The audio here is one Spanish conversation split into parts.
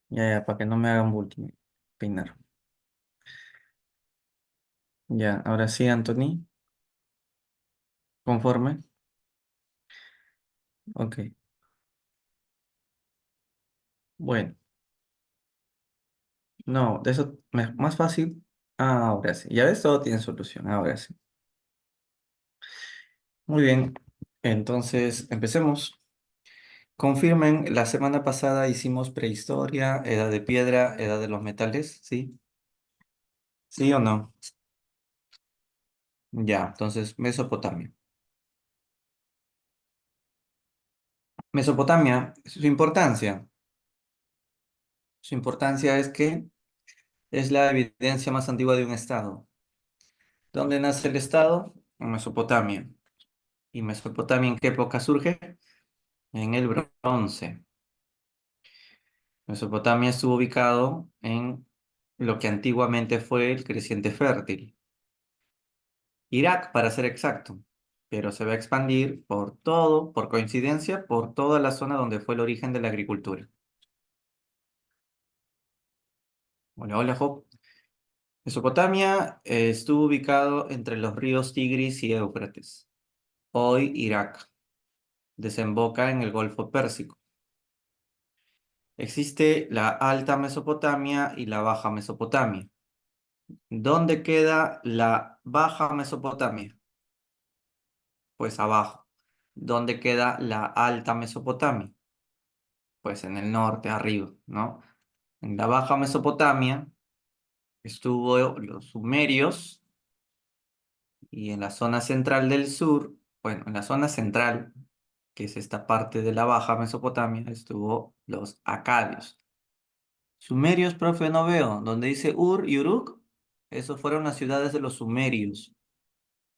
Ya, ya, para que no me hagan bullying. Peinar. Ya, ahora sí, Anthony. ¿Conforme? Ok. Bueno, no, de eso más fácil. Ah, ahora sí. Ya ves, todo tiene solución. Ahora sí. Muy bien. Entonces, empecemos. Confirmen, la semana pasada hicimos prehistoria, edad de piedra, edad de los metales, ¿sí? ¿Sí o no? Ya, entonces, Mesopotamia. Mesopotamia, su importancia es que es la evidencia más antigua de un estado. ¿Dónde nace el estado? En Mesopotamia. ¿Y Mesopotamia en qué época surge? En el Bronce. Mesopotamia estuvo ubicado en lo que antiguamente fue el creciente fértil. Irak, para ser exacto, pero se va a expandir por todo, por coincidencia, por toda la zona donde fue el origen de la agricultura. Hola, hola, Job. Mesopotamia estuvo ubicado entre los ríos Tigris y Éufrates. Hoy Irak desemboca en el Golfo Pérsico. Existe la Alta Mesopotamia y la Baja Mesopotamia. ¿Dónde queda la Baja Mesopotamia? Pues abajo. ¿Dónde queda la Alta Mesopotamia? Pues en el norte, arriba, ¿no? En la Baja Mesopotamia estuvo los sumerios y en la zona central del sur, bueno, en la zona central, que es esta parte de la Baja Mesopotamia, estuvo los acadios. Sumerios, profe, no veo. Donde dice Ur y Uruk, esos fueron las ciudades de los sumerios.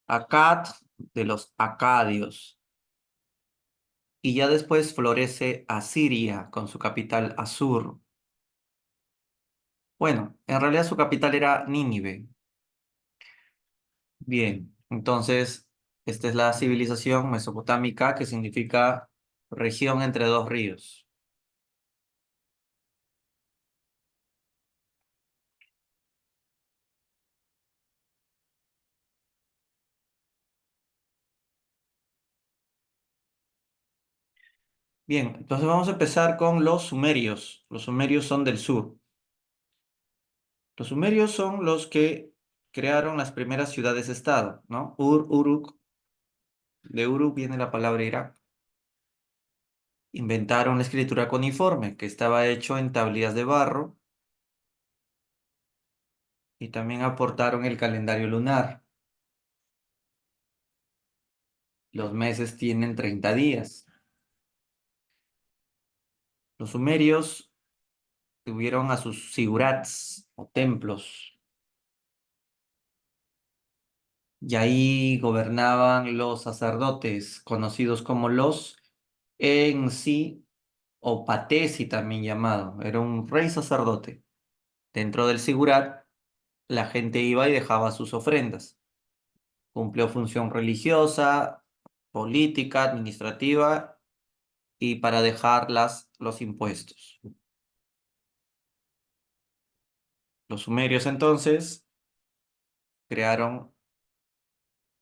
Akkad, de los acadios. Y ya después florece Asiria con su capital Asur. Bueno, en realidad su capital era Nínive. Bien, entonces esta es la civilización mesopotámica que significa región entre dos ríos. Bien, entonces vamos a empezar con los sumerios. Los sumerios son del sur. Los sumerios son los que crearon las primeras ciudades-estado, ¿no? Uruk, de Uruk viene la palabra Irak. Inventaron la escritura cuneiforme, que estaba hecho en tablillas de barro, y también aportaron el calendario lunar. Los meses tienen 30 días. Los sumerios tuvieron a sus sigurats o templos, y ahí gobernaban los sacerdotes, conocidos como los Ensi o Patesi también llamado. Era un rey sacerdote. Dentro del sigurat, la gente iba y dejaba sus ofrendas. Cumplió función religiosa, política, administrativa y para dejar los impuestos. Los sumerios entonces crearon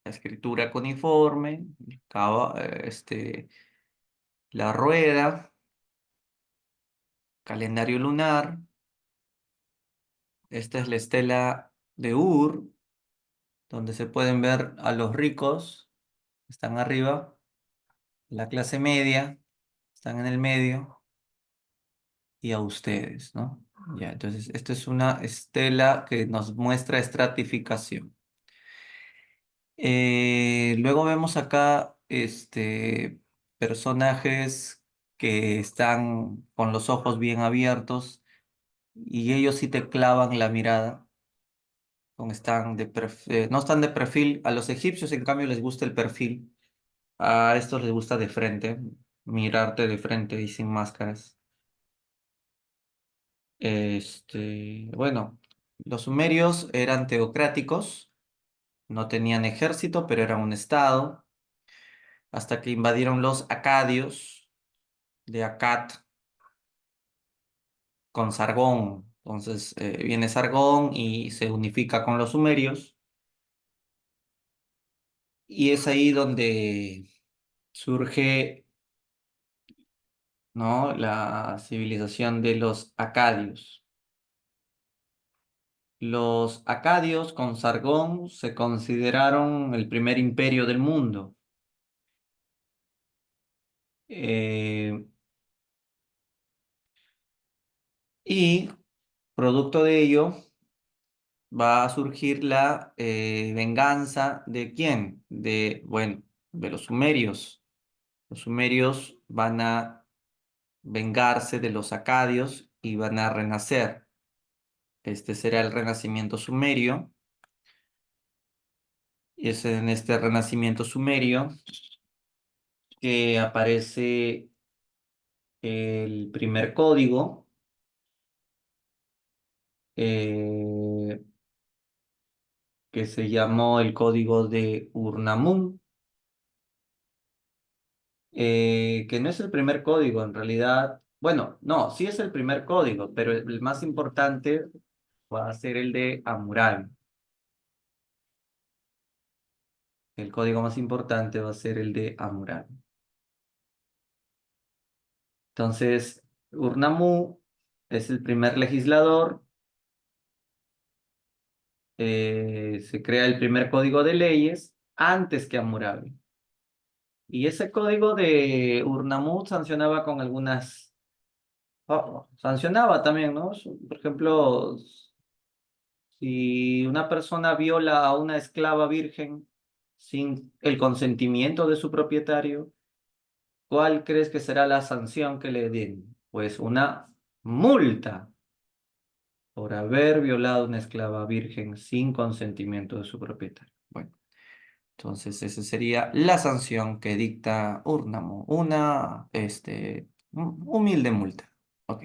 la escritura cuneiforme, la rueda, calendario lunar. Esta es la estela de Ur, donde se pueden ver a los ricos, están arriba, la clase media, están en el medio, y a ustedes, ¿no? Ya, entonces, esto es una estela que nos muestra estratificación. Luego vemos acá personajes que están con los ojos bien abiertos y ellos sí te clavan la mirada, no están de perfil. A los egipcios, en cambio, les gusta el perfil, a estos les gusta de frente. mirarte de frente y sin máscaras. Bueno, los sumerios eran teocráticos, no tenían ejército, pero eran un estado, hasta que invadieron los acadios de Akkad con Sargón. Entonces viene Sargón y se unifica con los sumerios, y es ahí donde surge, ¿no?, la civilización de los acadios. Los acadios con Sargón se consideraron el primer imperio del mundo. Eh, y producto de ello va a surgir la venganza ¿de quién? Bueno, de los sumerios. Los sumerios van a vengarse de los acadios y van a renacer. Este será el renacimiento sumerio. Y es en este renacimiento sumerio que aparece el primer código, eh, que se llamó el código de Urnamún, que no es el primer código en realidad. Bueno, no, sí es el primer código, pero el más importante va a ser el de Hammurabi. El código más importante va a ser el de Hammurabi. Entonces, Urnamú es el primer legislador, se crea el primer código de leyes antes que Hammurabi. Y ese código de Urnamut sancionaba con algunas, sancionaba también, ¿no? Por ejemplo, si una persona viola a una esclava virgen sin el consentimiento de su propietario, ¿cuál crees que será la sanción que le den? Pues una multa por haber violado a una esclava virgen sin consentimiento de su propietario. Bueno. Entonces, esa sería la sanción que dicta Urnamo, una humilde multa. Ok.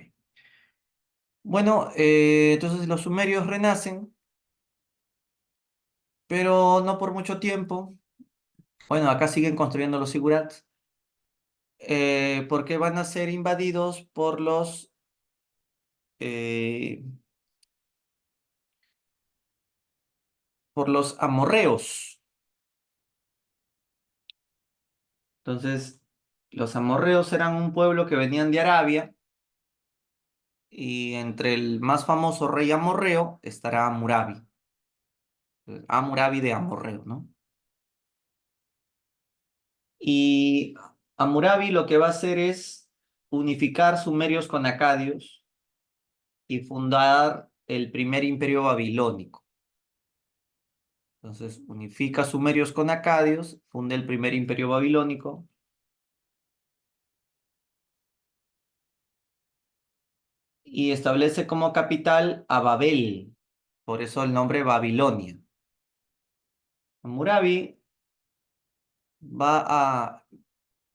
Bueno, entonces los sumerios renacen, pero no por mucho tiempo. Bueno, acá siguen construyendo los zigurats, porque van a ser invadidos eh, por los amorreos. Entonces, los amorreos eran un pueblo que venían de Arabia, y entre el más famoso rey amorreo estará Hammurabi. Hammurabi de Amorreo, ¿no? Y Hammurabi lo que va a hacer es unificar sumerios con acadios y fundar el primer imperio babilónico. Entonces, unifica sumerios con acadios, funda el primer imperio babilónico y establece como capital a Babel, por eso el nombre Babilonia. Hammurabi va a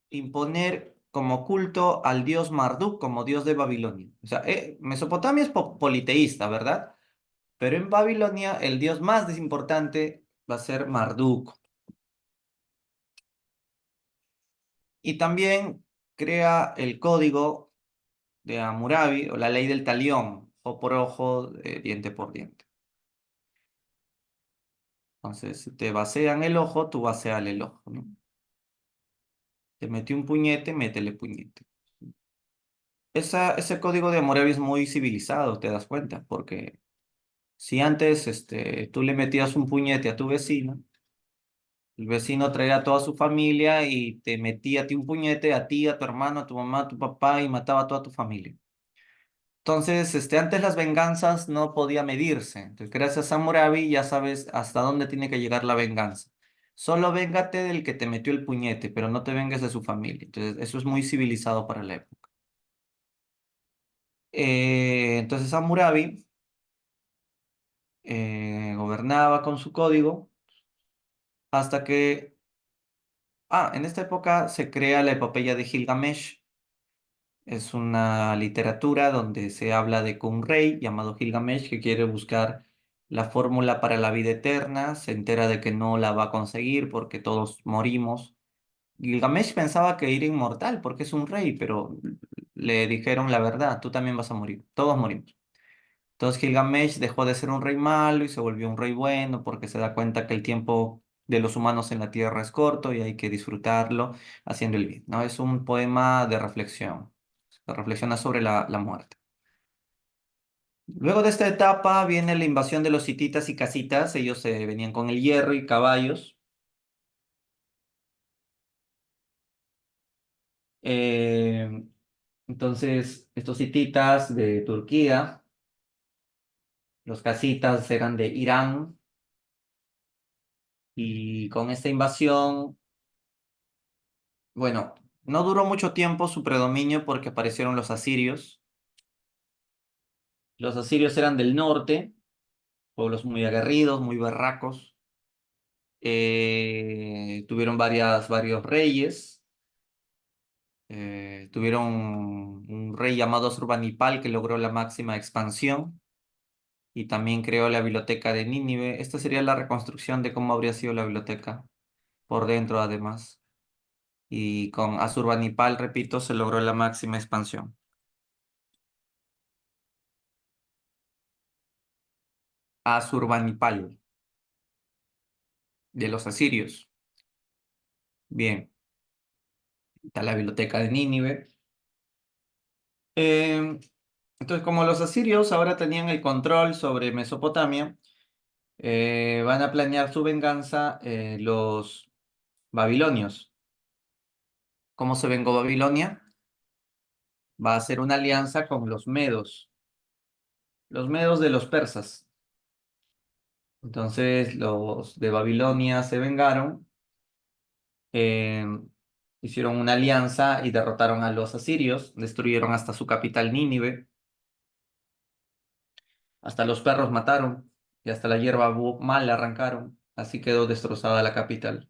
imponer como culto al dios Marduk como dios de Babilonia. O sea, Mesopotamia es politeísta, ¿verdad? Pero en Babilonia el dios más importante va a ser Marduk. Y también crea el código de Hammurabi o la ley del talión, ojo por ojo, diente por diente. Entonces, si te vacían el ojo, tú vacíale el ojo, ¿no? Te metió un puñete, métele puñete. Ese código de Hammurabi es muy civilizado, te das cuenta, porque si antes tú le metías un puñete a tu vecino, el vecino traía a toda su familia y te metía a ti un puñete, a ti, a tu hermano, a tu mamá, a tu papá, y mataba a toda tu familia. Entonces, antes las venganzas no podía medirse. Entonces, gracias a Hammurabi ya sabes hasta dónde tiene que llegar la venganza. Solo véngate del que te metió el puñete, pero no te vengues de su familia. Entonces, eso es muy civilizado para la época. Entonces, Hammurabi gobernaba con su código hasta que En esta época se crea la epopeya de Gilgamesh. Es una literatura donde se habla de que un rey llamado Gilgamesh que quiere buscar la fórmula para la vida eterna, se entera de que no la va a conseguir porque todos morimos. Gilgamesh pensaba que era inmortal porque es un rey, pero le dijeron la verdad, tú también vas a morir, todos morimos. Entonces Gilgamesh dejó de ser un rey malo y se volvió un rey bueno porque se da cuenta que el tiempo de los humanos en la tierra es corto y hay que disfrutarlo haciendo el bien, ¿no? Es un poema de reflexión, reflexiona sobre la muerte. Luego de esta etapa viene la invasión de los hititas y casitas, ellos se venían con el hierro y caballos. Eh, entonces, estos hititas de Turquía, los casitas eran de Irán y con esta invasión, bueno, no duró mucho tiempo su predominio porque aparecieron los asirios. Los asirios eran del norte, pueblos muy aguerridos, muy berracos. Tuvieron varios reyes. Tuvieron un rey llamado Asurbanipal que logró la máxima expansión y también creó la biblioteca de Nínive. Esta sería la reconstrucción de cómo habría sido la biblioteca por dentro, además. Y con Asurbanipal, repito, se logró la máxima expansión. Asurbanipal, de los asirios. Bien, está la biblioteca de Nínive. Eh, entonces, como los asirios ahora tenían el control sobre Mesopotamia, van a planear su venganza los babilonios. ¿Cómo se vengó Babilonia? Va a hacer una alianza con los medos de los persas. Entonces los de Babilonia se vengaron, eh, hicieron una alianza y derrotaron a los asirios, destruyeron hasta su capital Nínive, hasta los perros mataron y hasta la hierba mal arrancaron. Así quedó destrozada la capital.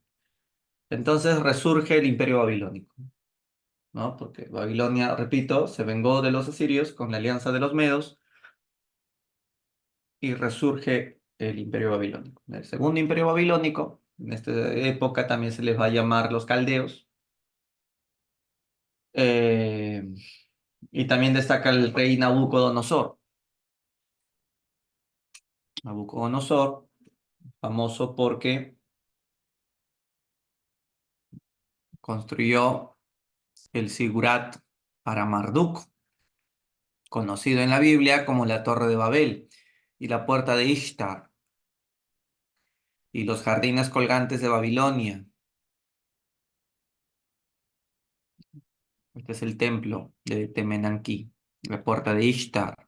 Entonces resurge el imperio babilónico, ¿no? Porque Babilonia, repito, se vengó de los asirios con la alianza de los medos y resurge el imperio babilónico. El segundo imperio babilónico, en esta época también se les va a llamar los caldeos, eh, y también destaca el rey Nabucodonosor. Nabucodonosor, famoso porque construyó el Sigurat para Marduk, conocido en la Biblia como la Torre de Babel, y la puerta de Ishtar, y los jardines colgantes de Babilonia. Este es el templo de Temenanquí, la puerta de Ishtar,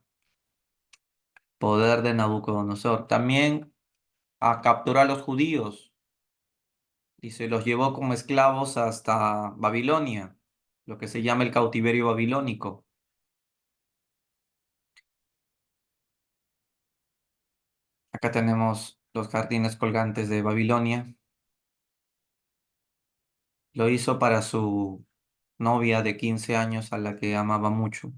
poder de Nabucodonosor. También capturó a los judíos y se los llevó como esclavos hasta Babilonia, lo que se llama el cautiverio babilónico. Acá tenemos los jardines colgantes de Babilonia. Lo hizo para su novia de 15 años a la que amaba mucho.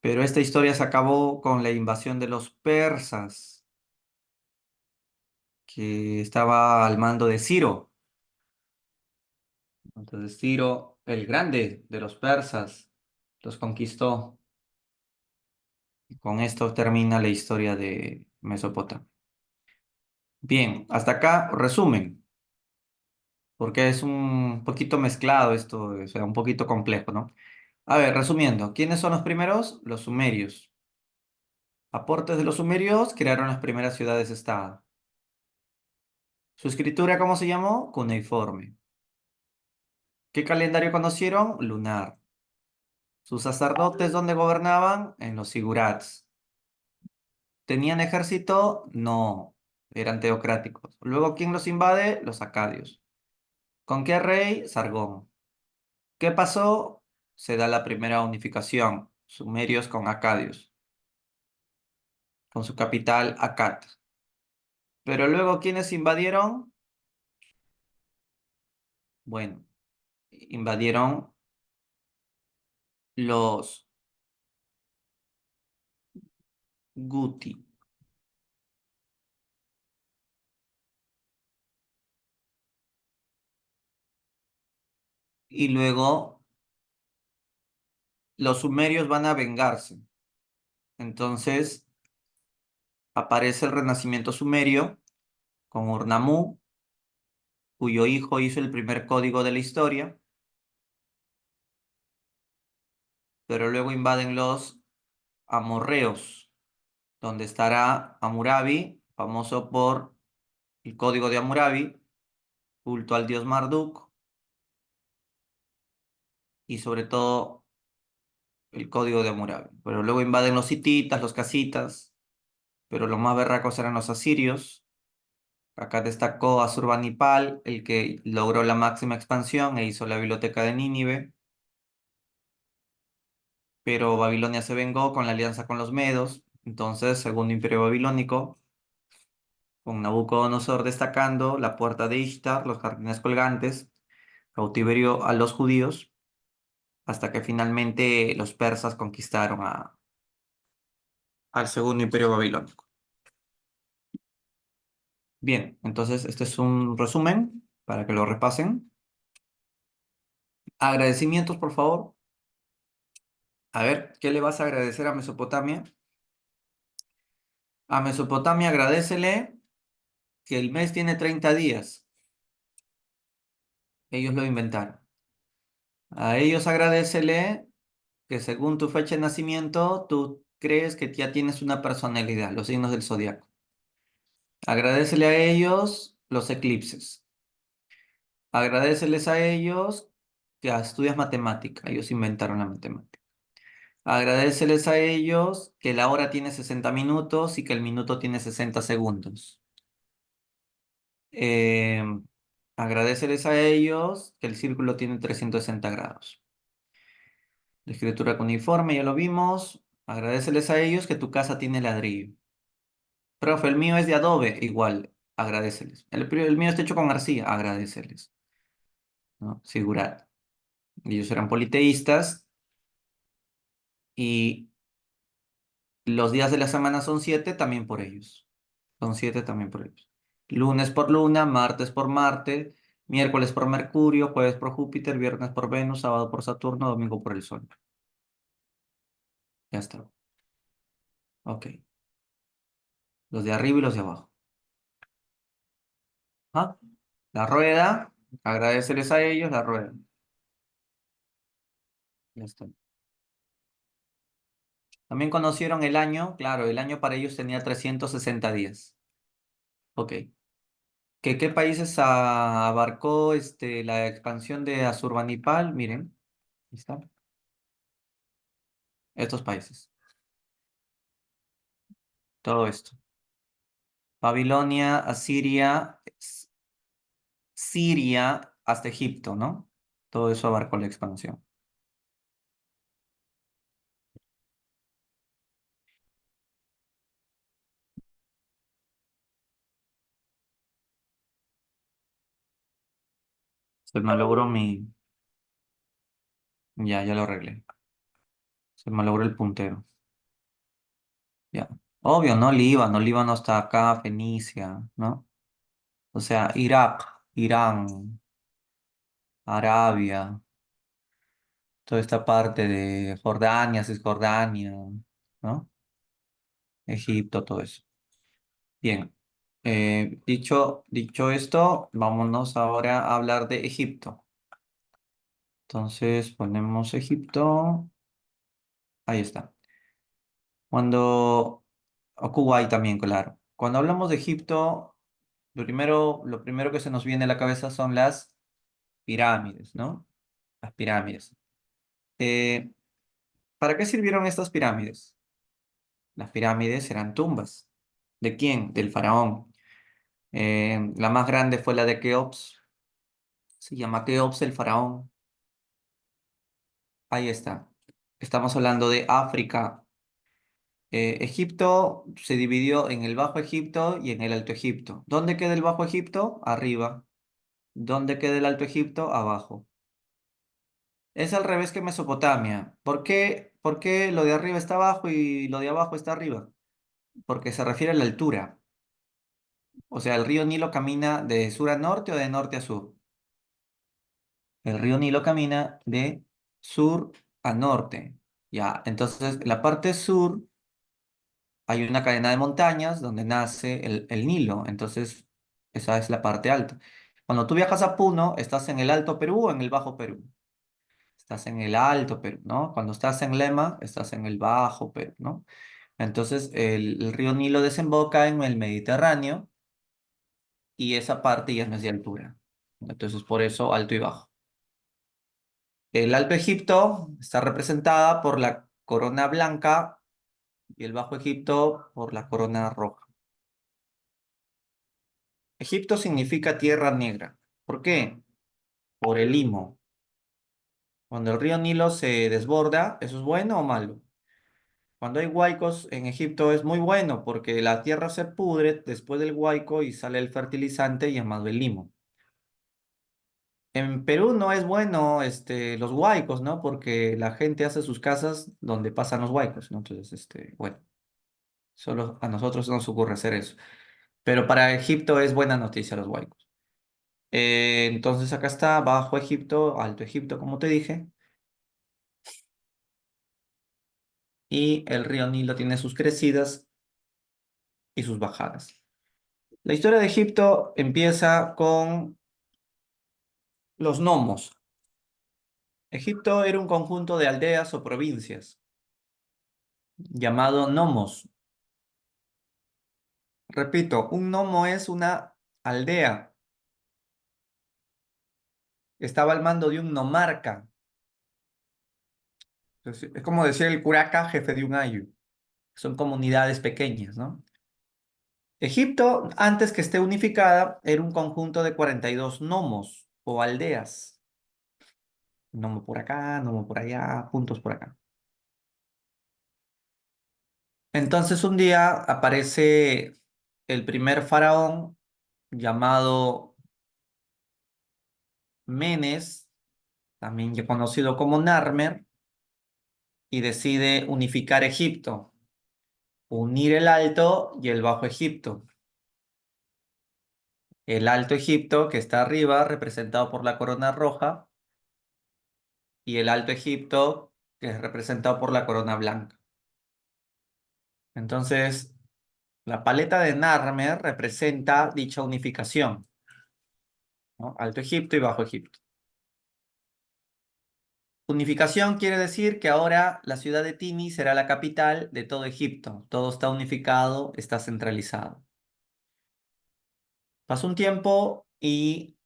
Pero esta historia se acabó con la invasión de los persas, que estaba al mando de Ciro. Entonces Ciro, el grande de los persas, los conquistó. Y con esto termina la historia de Mesopotamia. Bien, hasta acá resumen, porque es un poquito mezclado esto, o sea, un poquito complejo, ¿no? A ver, resumiendo, ¿quiénes son los primeros? Los sumerios. Aportes de los sumerios crearon las primeras ciudades-estado. Su escritura, ¿cómo se llamó? Cuneiforme. ¿Qué calendario conocieron? Lunar. ¿Sus sacerdotes dónde gobernaban? En los sigurats. ¿Tenían ejército? No, eran teocráticos. Luego, ¿quién los invade? Los acadios. ¿Con qué rey? Sargón. ¿Qué pasó? Se da la primera unificación, sumerios con acadios, con su capital Akkad. Pero luego, ¿quiénes invadieron? Bueno, invadieron los Guti. Y luego los sumerios van a vengarse. Entonces aparece el renacimiento sumerio con Urnamú, cuyo hijo hizo el primer código de la historia, pero luego invaden los amorreos, donde estará Hammurabi, famoso por el código de Hammurabi, culto al dios Marduk, y sobre todo el código de Hammurabi. Pero luego invaden los hititas, los casitas, pero los más berracos eran los asirios. Acá destacó Asurbanipal, el que logró la máxima expansión e hizo la biblioteca de Nínive, pero Babilonia se vengó con la alianza con los medos. Entonces, segundo imperio babilónico, con Nabucodonosor destacando la puerta de Ishtar, los jardines colgantes, cautiverio a los judíos, hasta que finalmente los persas conquistaron al segundo imperio babilónico. Bien, entonces este es un resumen para que lo repasen. Agradecimientos, por favor. A ver, ¿qué le vas a agradecer a Mesopotamia? A Mesopotamia agradecele que el mes tiene 30 días. Ellos lo inventaron. A ellos agradecele que según tu fecha de nacimiento, tú crees que ya tienes una personalidad, los signos del zodiaco. Agradecele a ellos los eclipses. Agradeceles a ellos que estudias matemática. Ellos inventaron la matemática. Agradeceles a ellos que la hora tiene 60 minutos y que el minuto tiene 60 segundos. Eh, Agradeceles a ellos que el círculo tiene 360 grados. La escritura cuneiforme, ya lo vimos. Agradeceles a ellos que tu casa tiene ladrillo. Profe, el mío es de adobe, igual, agradeceles. El mío está hecho con arcilla, agradeceles, ¿no? Sigurat. Ellos eran politeístas y los días de la semana son 7 también por ellos. Son 7 también por ellos. Lunes por Luna, martes por Marte, miércoles por Mercurio, jueves por Júpiter, viernes por Venus, sábado por Saturno, domingo por el Sol. Ya está. Ok. Los de arriba y los de abajo. ¿Ah? La rueda, agradeceles a ellos la rueda. Ya está. También conocieron el año, claro, el año para ellos tenía 360 días. Ok. ¿Qué países abarcó la expansión de Asurbanipal? Miren, ahí está. Estos países. Todo esto. Babilonia, Asiria, Siria, hasta Egipto, ¿no? Todo eso abarcó la expansión. Se me logró mi... Ya lo arreglé. Se me logró el puntero. Ya. Obvio, ¿no? Líbano, Líbano hasta acá, Fenicia, ¿no? O sea, Irak, Irán, Arabia, toda esta parte de Jordania, Cisjordania, ¿no? Egipto, todo eso. Bien. Dicho esto, vámonos ahora a hablar de Egipto. Entonces ponemos Egipto. Ahí está. O Kuwait también, claro. Cuando hablamos de Egipto, lo primero que se nos viene a la cabeza son las pirámides, ¿no? Las pirámides. Eh, ¿Para qué sirvieron estas pirámides? Las pirámides eran tumbas. ¿De quién? Del faraón. La más grande fue la de Keops. Se llama Keops el faraón. Ahí está. Estamos hablando de África. Egipto se dividió en el Bajo Egipto y en el Alto Egipto. ¿Dónde queda el Bajo Egipto? Arriba. ¿Dónde queda el Alto Egipto? Abajo. Es al revés que Mesopotamia. Por qué lo de arriba está abajo y lo de abajo está arriba? Porque se refiere a la altura. O sea, el río Nilo camina de sur a norte o de norte a sur. El río Nilo camina de sur a norte. Ya, entonces en la parte sur hay una cadena de montañas donde nace el Nilo. Entonces, esa es la parte alta. Cuando tú viajas a Puno, ¿estás en el Alto Perú o en el Bajo Perú? Estás en el Alto Perú, ¿no? Cuando estás en Lema, estás en el Bajo Perú, ¿no? Entonces, el río Nilo desemboca en el Mediterráneo y esa parte ya no es de altura. Entonces, por eso alto y bajo. El Alto Egipto está representada por la corona blanca y el Bajo Egipto por la corona roja. Egipto significa tierra negra. ¿Por qué? Por el limo. Cuando el río Nilo se desborda, ¿eso es bueno o malo? Cuando hay huaicos en Egipto es muy bueno porque la tierra se pudre después del huaico y sale el fertilizante llamado el limo. En Perú no es bueno los huaicos, ¿no? Porque la gente hace sus casas donde pasan los huaicos, ¿no? Entonces, bueno, solo a nosotros nos ocurre hacer eso. Pero para Egipto es buena noticia los huaicos. Entonces acá está Bajo Egipto, Alto Egipto, como te dije, y el río Nilo tiene sus crecidas y sus bajadas. La historia de Egipto empieza con los nomos. Egipto era un conjunto de aldeas o provincias llamado nomos. Repito, un nomo es una aldea. Estaba al mando de un nomarca. Es como decir el curaca, jefe de un ayu. Son comunidades pequeñas, ¿no? Egipto, antes que esté unificada, era un conjunto de 42 nomos o aldeas. Nomo por acá, nomo por allá, puntos por acá. Entonces un día aparece el primer faraón llamado Menes, también ya conocido como Narmer, y decide unificar Egipto, unir el Alto y el Bajo Egipto. El Alto Egipto, que está arriba, representado por la corona roja, y el Alto Egipto, que es representado por la corona blanca. Entonces, la paleta de Narmer representa dicha unificación, ¿no? Alto Egipto y Bajo Egipto. Unificación quiere decir que ahora la ciudad de Tini será la capital de todo Egipto. Todo está unificado, está centralizado. Pasó un tiempo y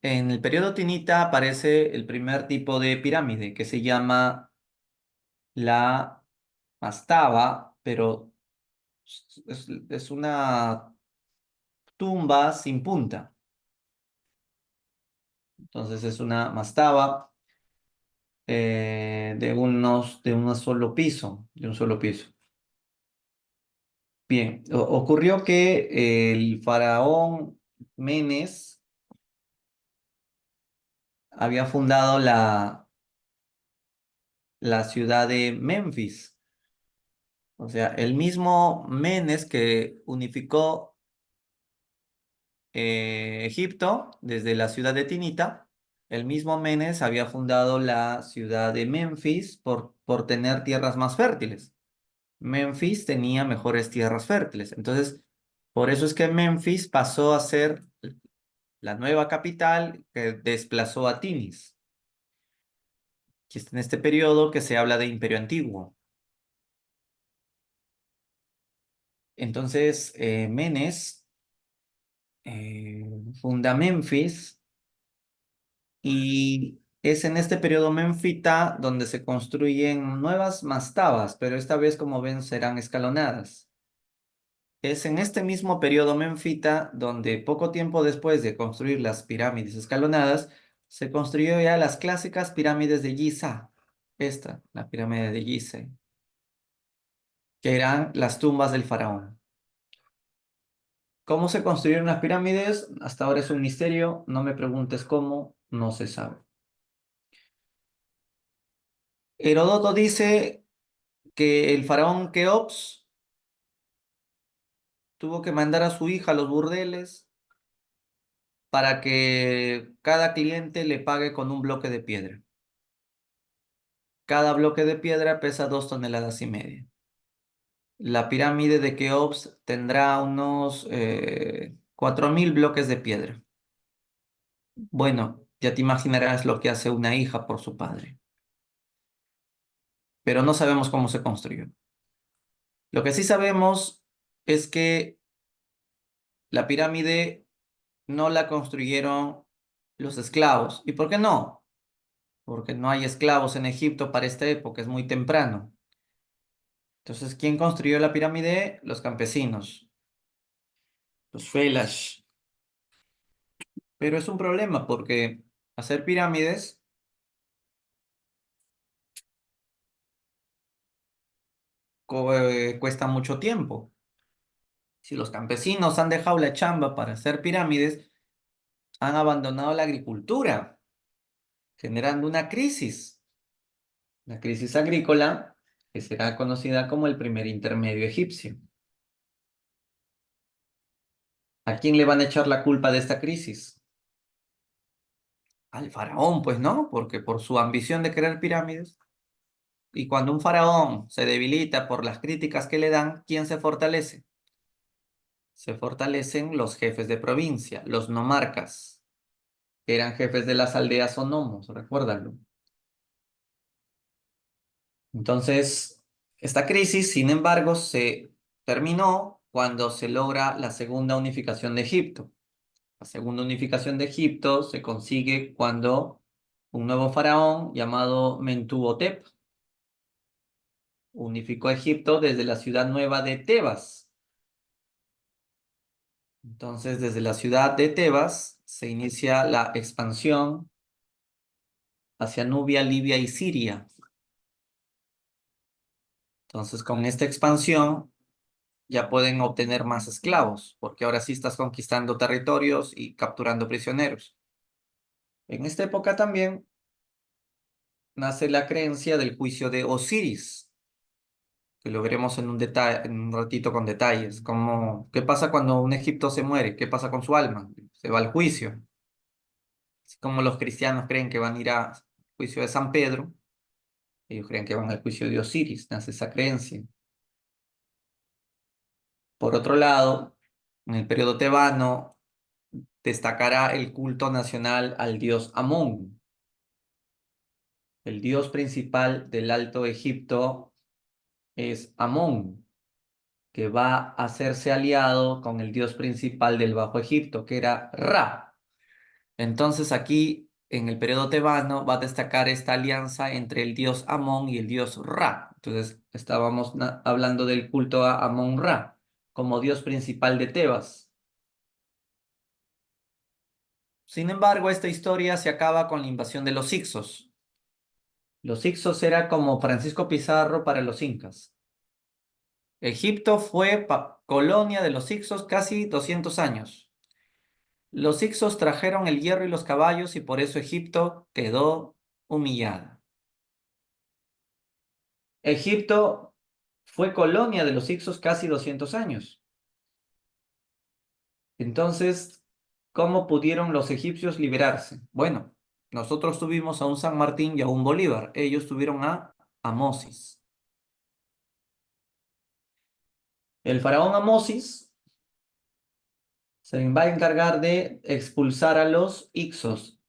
en el periodo tinita aparece el primer tipo de pirámide que se llama la mastaba, pero es una tumba sin punta. Entonces es una mastaba de un solo piso, de un solo piso. Bien, ocurrió que el faraón Menes había fundado la ciudad de Memphis. O sea, el mismo Menes que unificó Egipto desde la ciudad de Tinita, el mismo Menes había fundado la ciudad de Memphis por tener tierras más fértiles. Memphis tenía mejores tierras fértiles. Entonces, por eso es que Memphis pasó a ser la nueva capital que desplazó a Tinis, que es en este periodo que se habla de Imperio Antiguo. Entonces, Menes funda Memphis y es en este periodo menfita donde se construyen nuevas mastabas, pero esta vez, como ven, serán escalonadas. Es en este mismo periodo menfita donde poco tiempo después de construir las pirámides escalonadas, se construyó ya las clásicas pirámides de Giza. Esta, la pirámide de Gizeh, que eran las tumbas del faraón. ¿Cómo se construyeron las pirámides? Hasta ahora es un misterio. No me preguntes cómo, no se sabe. Herodoto dice que el faraón Keops tuvo que mandar a su hija a los burdeles para que cada cliente le pague con un bloque de piedra. Cada bloque de piedra pesa 2,5 toneladas. La pirámide de Keops tendrá unos 4.000 bloques de piedra. Bueno, ya te imaginarás lo que hace una hija por su padre, pero no sabemos cómo se construyó. Lo que sí sabemos es que la pirámide no la construyeron los esclavos. ¿Y por qué no? Porque no hay esclavos en Egipto para esta época, es muy temprano. Entonces, ¿quién construyó la pirámide? Los campesinos, los felash. Pero es un problema porque hacer pirámides cuesta mucho tiempo. Si los campesinos han dejado la chamba para hacer pirámides, han abandonado la agricultura, generando una crisis agrícola que será conocida como el primer intermedio egipcio. ¿A quién le van a echar la culpa de esta crisis? Al faraón, pues no, porque por su ambición de querer pirámides. Y cuando un faraón se debilita por las críticas que le dan, ¿quién se fortalece? Se fortalecen los jefes de provincia, los nomarcas, que eran jefes de las aldeas o nomos, recuérdalo. Entonces, esta crisis, sin embargo, se terminó cuando se logra la segunda unificación de Egipto. La segunda unificación de Egipto se consigue cuando un nuevo faraón llamado Mentuhotep unificó Egipto desde la ciudad nueva de Tebas. Entonces, desde la ciudad de Tebas se inicia la expansión hacia Nubia, Libia y Siria. Entonces, con esta expansión ya pueden obtener más esclavos, porque ahora sí estás conquistando territorios y capturando prisioneros. En esta época también nace la creencia del juicio de Osiris, que lo veremos en un ratito con detalles, como qué pasa cuando un egipto se muere, qué pasa con su alma, se va al juicio. Así como los cristianos creen que van a ir al juicio de San Pedro, ellos creen que van al juicio de Osiris, nace esa creencia. Por otro lado, en el periodo tebano destacará el culto nacional al dios Amón. El dios principal del Alto Egipto es Amón, que va a hacerse aliado con el dios principal del Bajo Egipto, que era Ra. Entonces aquí, en el periodo tebano, va a destacar esta alianza entre el dios Amón y el dios Ra. Entonces estábamos hablando del culto a Amón-Ra como dios principal de Tebas. Sin embargo, esta historia se acaba con la invasión de los Hicsos. Los Hicsos era como Francisco Pizarro para los incas. Egipto fue colonia de los Hicsos casi 200 años. Los Hicsos trajeron el hierro y los caballos y por eso Egipto quedó humillada. Egipto fue colonia de los Hicsos casi 200 años. Entonces, ¿cómo pudieron los egipcios liberarse? Bueno, nosotros tuvimos a un San Martín y a un Bolívar. Ellos tuvieron a Amosis. El faraón Amosis se va a encargar de expulsar a los Hicsos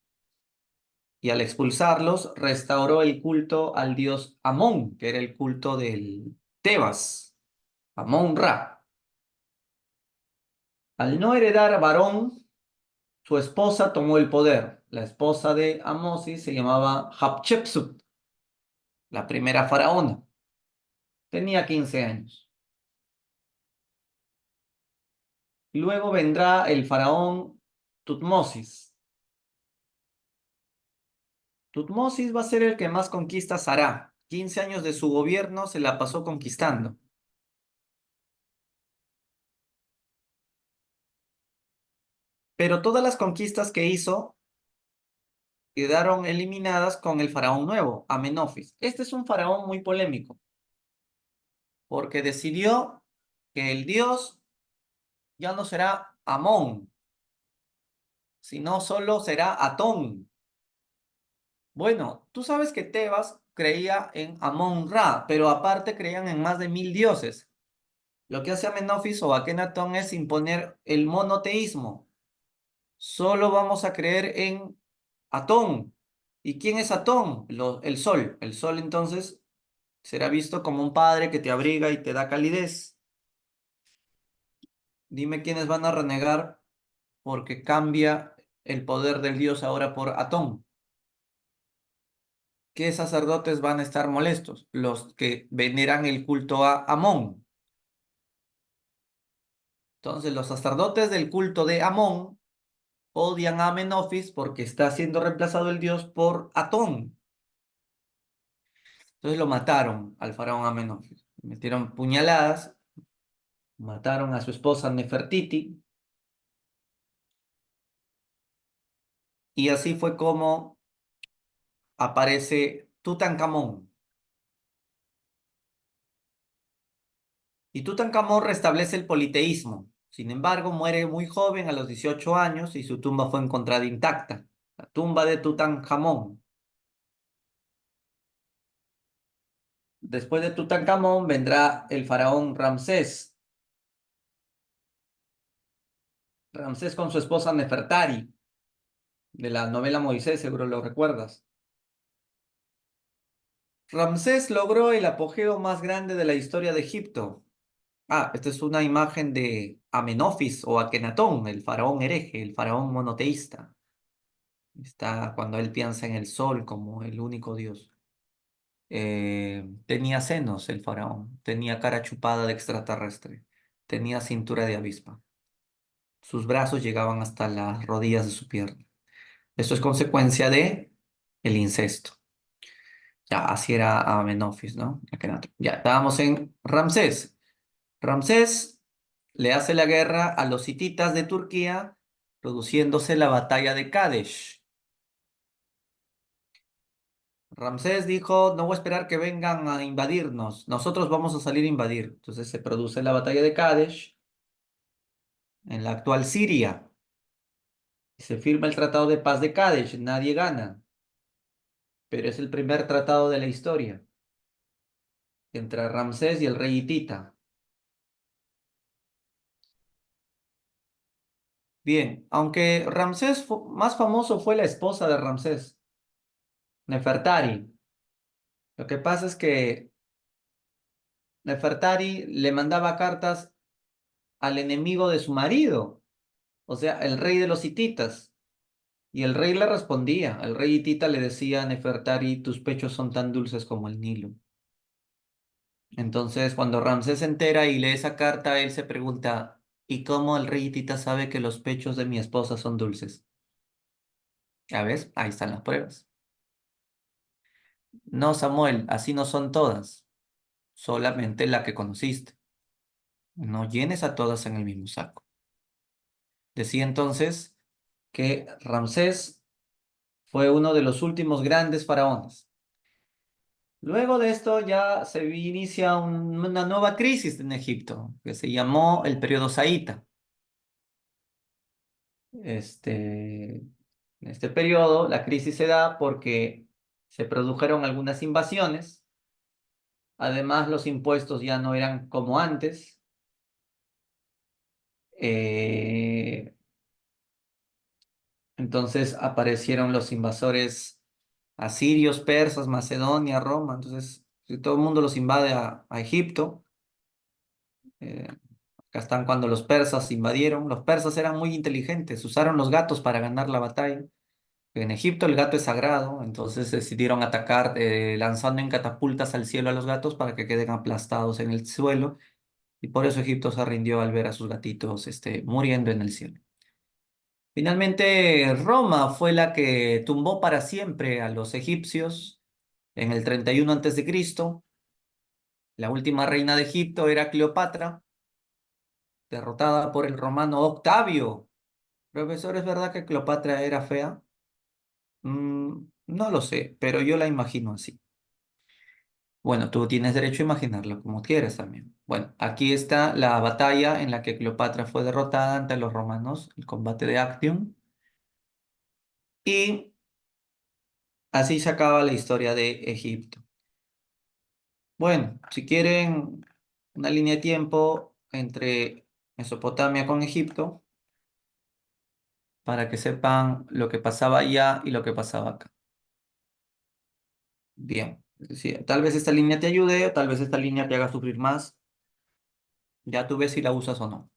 y al expulsarlos restauró el culto al dios Amón, que era el culto del Tebas, Amón-Ra. Al no heredar varón, su esposa tomó el poder. La esposa de Amosis se llamaba Hatshepsut, la primera faraona. Tenía 15 años. Luego vendrá el faraón Tutmosis. Tutmosis va a ser el que más conquistas hará. 15 años de su gobierno se la pasó conquistando. Pero todas las conquistas que hizo quedaron eliminadas con el faraón nuevo, Amenofis. Este es un faraón muy polémico, porque decidió que el dios ya no será Amón, sino solo será Atón. Bueno, tú sabes que Tebas creía en Amón-Ra, pero aparte creían en más de 1000 dioses. Lo que hace Amenofis o Akenatón es imponer el monoteísmo. Solo vamos a creer en Atón. ¿Y quién es Atón? El sol. El sol entonces será visto como un padre que te abriga y te da calidez. Dime quiénes van a renegar porque cambia el poder del dios ahora por Atón. ¿Qué sacerdotes van a estar molestos? Los que veneran el culto a Amón. Entonces, los sacerdotes del culto de Amón odian a Amenofis porque está siendo reemplazado el dios por Atón. Entonces lo mataron al faraón Amenofis. Metieron puñaladas, mataron a su esposa Nefertiti y así fue como aparece Tutankamón. Y Tutankamón restablece el politeísmo. Sin embargo, muere muy joven a los 18 años y su tumba fue encontrada intacta. La tumba de Tutankamón. Después de Tutankamón vendrá el faraón Ramsés. Ramsés con su esposa Nefertari, de la novela Moisés, seguro lo recuerdas. Ramsés logró el apogeo más grande de la historia de Egipto. Ah, esta es una imagen de Amenofis o Akenatón, el faraón hereje, el faraón monoteísta. Está cuando él piensa en el sol como el único dios. Tenía senos el faraón, tenía cara chupada de extraterrestre, tenía cintura de avispa. Sus brazos llegaban hasta las rodillas de su pierna. Esto es consecuencia de el incesto. Ya, así era Amenofis, ¿no? Akenatón. Ya, estábamos en Ramsés. Ramsés le hace la guerra a los hititas de Turquía, produciéndose la batalla de Kadesh. Ramsés dijo, no voy a esperar que vengan a invadirnos, nosotros vamos a salir a invadir. Entonces se produce la batalla de Kadesh en la actual Siria. Se firma el Tratado de Paz de Kadesh, nadie gana, pero es el primer tratado de la historia entre Ramsés y el rey hitita. Bien, aunque más famoso fue la esposa de Ramsés, Nefertari. Lo que pasa es que Nefertari le mandaba cartas al enemigo de su marido, o sea, el rey de los hititas, y el rey le respondía. El rey hitita le decía a Nefertari, tus pechos son tan dulces como el Nilo. Entonces, cuando Ramsés se entera y lee esa carta, él se pregunta, ¿y cómo el rey hitita sabe que los pechos de mi esposa son dulces? ¿Ya ves? Ahí están las pruebas. No, Samuel, así no son todas, solamente la que conociste. No llenes a todas en el mismo saco. Decía entonces que Ramsés fue uno de los últimos grandes faraones. Luego de esto ya se inicia una nueva crisis en Egipto, que se llamó el periodo Saíta. En este periodo la crisis se da porque se produjeron algunas invasiones, además los impuestos ya no eran como antes, eh, entonces aparecieron los invasores asirios, persas, Macedonia, Roma. Entonces si todo el mundo los invade a Egipto. Acá están cuando los persas invadieron. Los persas eran muy inteligentes, usaron los gatos para ganar la batalla. En Egipto el gato es sagrado, entonces decidieron atacar lanzando en catapultas al cielo a los gatos para que queden aplastados en el suelo. Y por eso Egipto se rindió al ver a sus gatitos muriendo en el cielo. Finalmente, Roma fue la que tumbó para siempre a los egipcios en el 31 a.C. La última reina de Egipto era Cleopatra, derrotada por el romano Octavio. Profesor, ¿es verdad que Cleopatra era fea? No lo sé, pero yo la imagino así. Bueno, tú tienes derecho a imaginarlo como quieras también. Bueno, aquí está la batalla en la que Cleopatra fue derrotada ante los romanos, el combate de Actium, y así se acaba la historia de Egipto. Bueno, si quieren una línea de tiempo entre Mesopotamia con Egipto, para que sepan lo que pasaba allá y lo que pasaba acá. Bien, es decir, tal vez esta línea te ayude, o tal vez esta línea te haga sufrir más. Ya tú ves si la usas o no.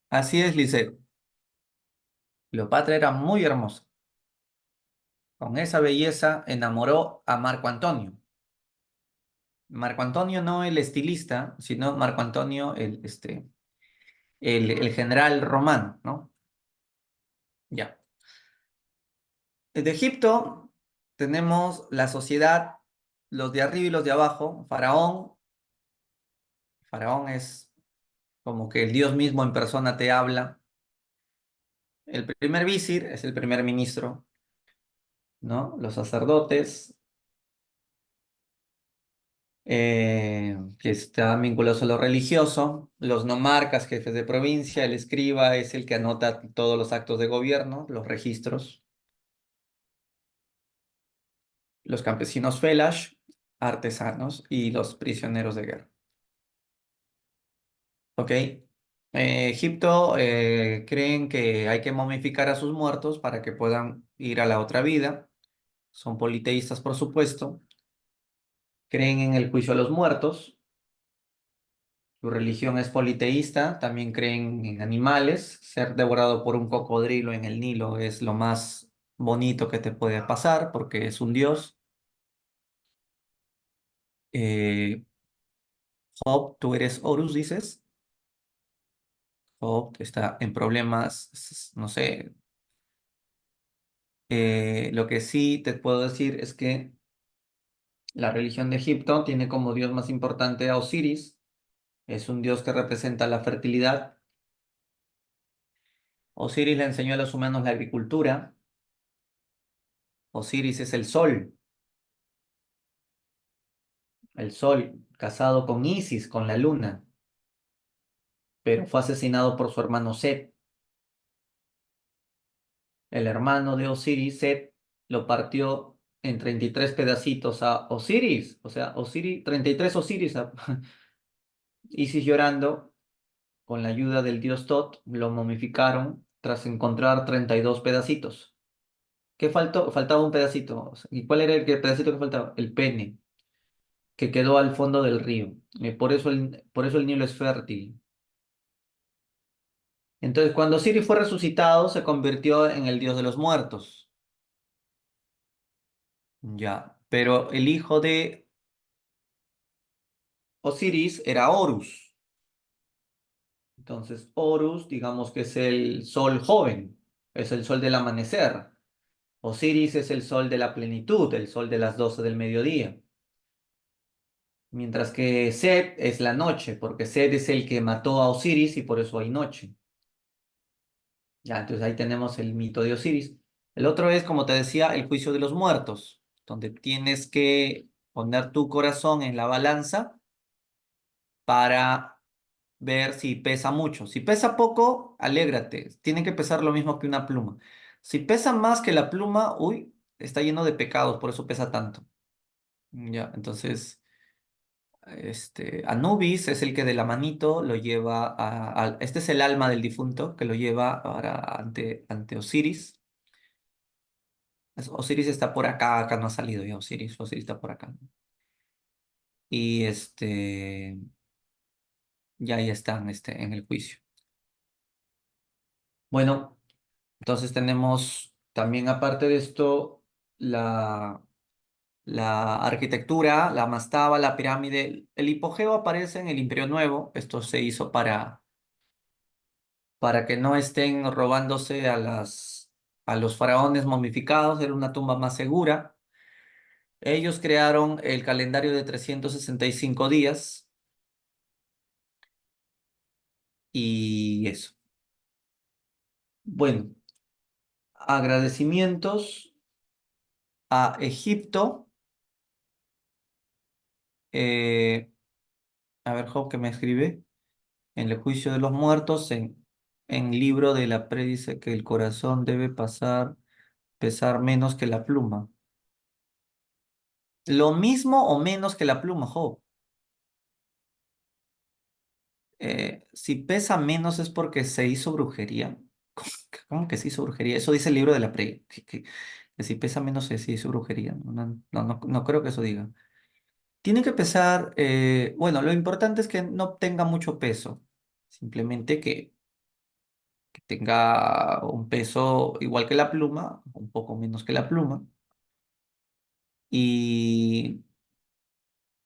Así es, Liceo. Cleopatra era muy hermosa. Con esa belleza enamoró a Marco Antonio. Marco Antonio no el estilista, sino Marco Antonio el general romano, ¿no? Ya. De Egipto tenemos la sociedad, los de arriba y los de abajo. Faraón. Faraón es como que el Dios mismo en persona te habla. El primer visir es el primer ministro, ¿no? Los sacerdotes, que están vinculados a lo religioso, los nomarcas, jefes de provincia, el escriba es el que anota todos los actos de gobierno, los registros, los campesinos felash, artesanos y los prisioneros de guerra. ¿Ok? Egipto creen que hay que momificar a sus muertos para que puedan ir a la otra vida. Son politeístas, por supuesto. Creen en el juicio a los muertos. Su religión es politeísta, también creen en animales. Ser devorado por un cocodrilo en el Nilo es lo más bonito que te puede pasar porque es un dios. Eh, Job, tú eres Horus, dices. Job está en problemas, no sé. Lo que sí te puedo decir es que la religión de Egipto tiene como dios más importante a Osiris. Es un dios que representa la fertilidad. Osiris le enseñó a los humanos la agricultura. Osiris es el sol casado con Isis, con la luna, pero fue asesinado por su hermano Set. El hermano de Osiris, Set, lo partió en 33 pedacitos a Osiris, o sea, Osiris, 33 Osiris, Isis llorando, con la ayuda del dios Tot, lo momificaron tras encontrar 32 pedacitos. ¿Qué faltó? Faltaba un pedacito. ¿Y cuál era pedacito que faltaba? El pene, que quedó al fondo del río. Por eso el Nilo es fértil. Entonces, cuando Osiris fue resucitado, se convirtió en el dios de los muertos. Ya, pero el hijo de Osiris era Horus. Entonces, Horus, digamos que es el sol joven, es el sol del amanecer. Osiris es el sol de la plenitud, el sol de las 12 del mediodía. Mientras que Set es la noche, porque Set es el que mató a Osiris y por eso hay noche. Ya, entonces ahí tenemos el mito de Osiris. El otro es, como te decía, el juicio de los muertos, donde tienes que poner tu corazón en la balanza para ver si pesa mucho. Si pesa poco, alégrate. Tiene que pesar lo mismo que una pluma. Si pesa más que la pluma, uy, está lleno de pecados, por eso pesa tanto. Ya, entonces, Anubis es el que de la manito lo lleva este es el alma del difunto que lo lleva ahora ante Osiris. Osiris está por acá, acá no ha salido ya Osiris está por acá. Y ya ahí están en el juicio. Bueno, entonces tenemos también aparte de esto la, la arquitectura, la mastaba, la pirámide. El hipogeo aparece en el Imperio Nuevo. Esto se hizo para que no estén robándose a los faraones momificados, era una tumba más segura. Ellos crearon el calendario de 365 días. Y eso. Bueno, agradecimientos a Egipto. eh, a ver, Job, ¿qué me escribe? En el juicio de los muertos, en libro de la pre dice que el corazón debe pesar menos que la pluma. Lo mismo o menos que la pluma, Job. Si pesa menos es porque se hizo brujería. ¿Cómo que se hizo brujería? Eso dice el libro de la pre. Que si pesa menos se hizo brujería. No creo que eso diga. Tiene que pesar, bueno, lo importante es que no tenga mucho peso. Simplemente que tenga un peso igual que la pluma, un poco menos que la pluma. Y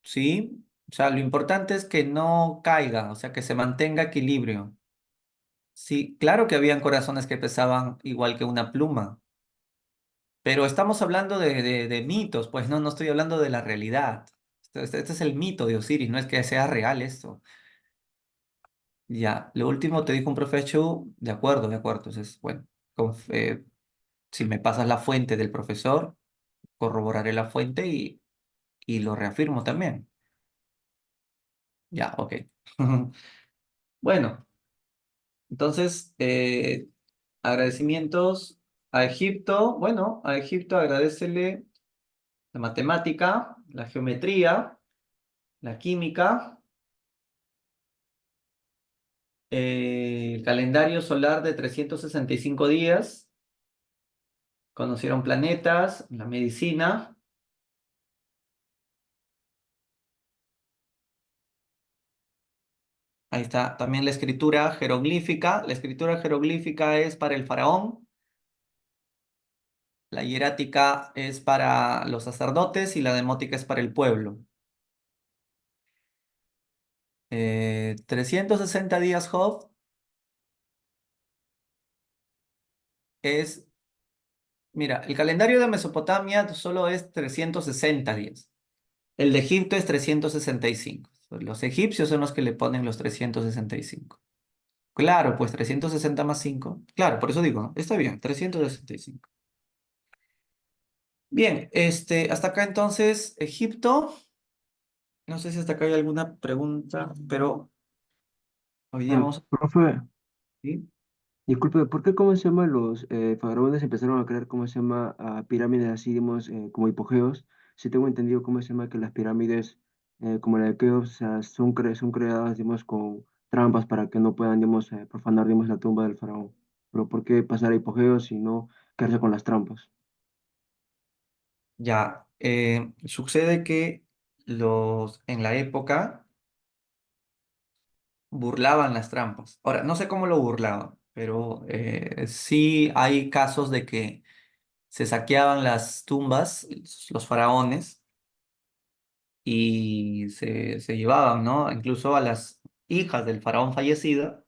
sí, o sea, lo importante es que no caiga, o sea, que se mantenga equilibrio. Sí, claro que habían corazones que pesaban igual que una pluma, pero estamos hablando de mitos, pues no estoy hablando de la realidad. Este es el mito de Osiris, no es que sea real esto. Ya, lo último te dijo un profe Chu, de acuerdo. Entonces, bueno, si me pasas la fuente del profesor, corroboraré la fuente y lo reafirmo también. Ya, ok. Bueno, entonces, agradecimientos a Egipto. Bueno, a Egipto agradecele la matemática, la geometría, la química, el calendario solar de 365 días, conocieron planetas, la medicina. Ahí está también la escritura jeroglífica. La escritura jeroglífica es para el faraón, la hierática es para los sacerdotes y la demótica es para el pueblo. 360 días Job es, mira, el calendario de Mesopotamia solo es 360 días. El de Egipto es 365. Los egipcios son los que le ponen los 365. Claro, pues 360 más 5. Claro, por eso digo, ¿no? Está bien, 365. Bien, hasta acá entonces Egipto. No sé si hasta acá hay alguna pregunta, pero hoy día vamos a... Profe, ¿Sí? disculpe, ¿por qué, cómo se llama, los faraones empezaron a crear, cómo se llama, pirámides así, digamos, como hipogeos? Si tengo entendido, cómo se llama, que las pirámides, como la de Keops, o sea, son creadas, digamos, con trampas para que no puedan, digamos, profanar, digamos, la tumba del faraón. Pero ¿por qué pasar a hipogeos y no quedarse con las trampas? Ya, sucede que en la época burlaban las trampas. Ahora, no sé cómo lo burlaban, pero sí hay casos de que se saqueaban las tumbas, los faraones, y se llevaban, ¿no? Incluso a las hijas del faraón fallecido,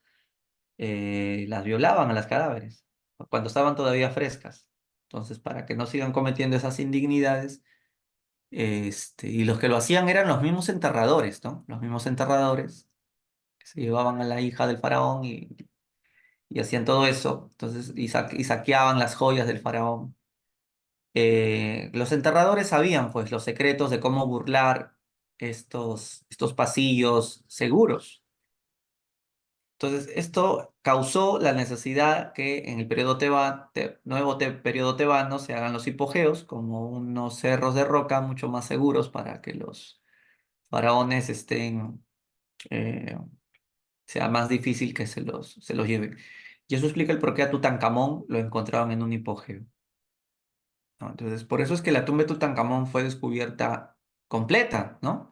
las violaban a las cadáveres, cuando estaban todavía frescas. Entonces, para que no sigan cometiendo esas indignidades, y los que lo hacían eran los mismos enterradores, ¿no? Los mismos enterradores que se llevaban a la hija del faraón y hacían todo eso. Entonces, y saqueaban las joyas del faraón. Los enterradores sabían, pues, los secretos de cómo burlar estos pasillos seguros. Entonces, esto causó la necesidad que en el periodo tebano se hagan los hipogeos, como unos cerros de roca mucho más seguros para que los faraones eh, sea más difícil que se los lleven. Y eso explica el por qué a Tutankamón lo encontraban en un hipogeo, ¿no? Entonces, por eso es que la tumba de Tutankamón fue descubierta completa, ¿no?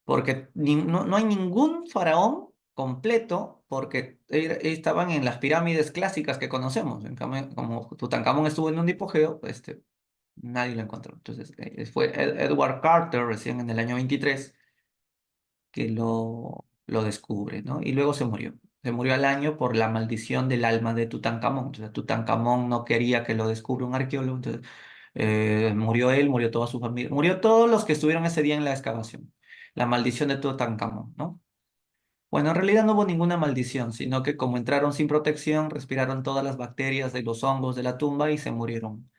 Porque no hay ningún faraón completo porque estaban en las pirámides clásicas que conocemos. En cambio, como Tutankamón estuvo en un hipogeo, nadie lo encontró. Entonces, fue Edward Carter recién en el año 23 que lo descubre, ¿no? Y luego se murió. Se murió al año por la maldición del alma de Tutankamón. Entonces, Tutankamón no quería que lo descubra un arqueólogo. Entonces, murió él, murió toda su familia, murió todos los que estuvieron ese día en la excavación. La maldición de Tutankamón, ¿no? Bueno, en realidad no hubo ninguna maldición, sino que como entraron sin protección, respiraron todas las bacterias de los hongos de la tumba y se murieron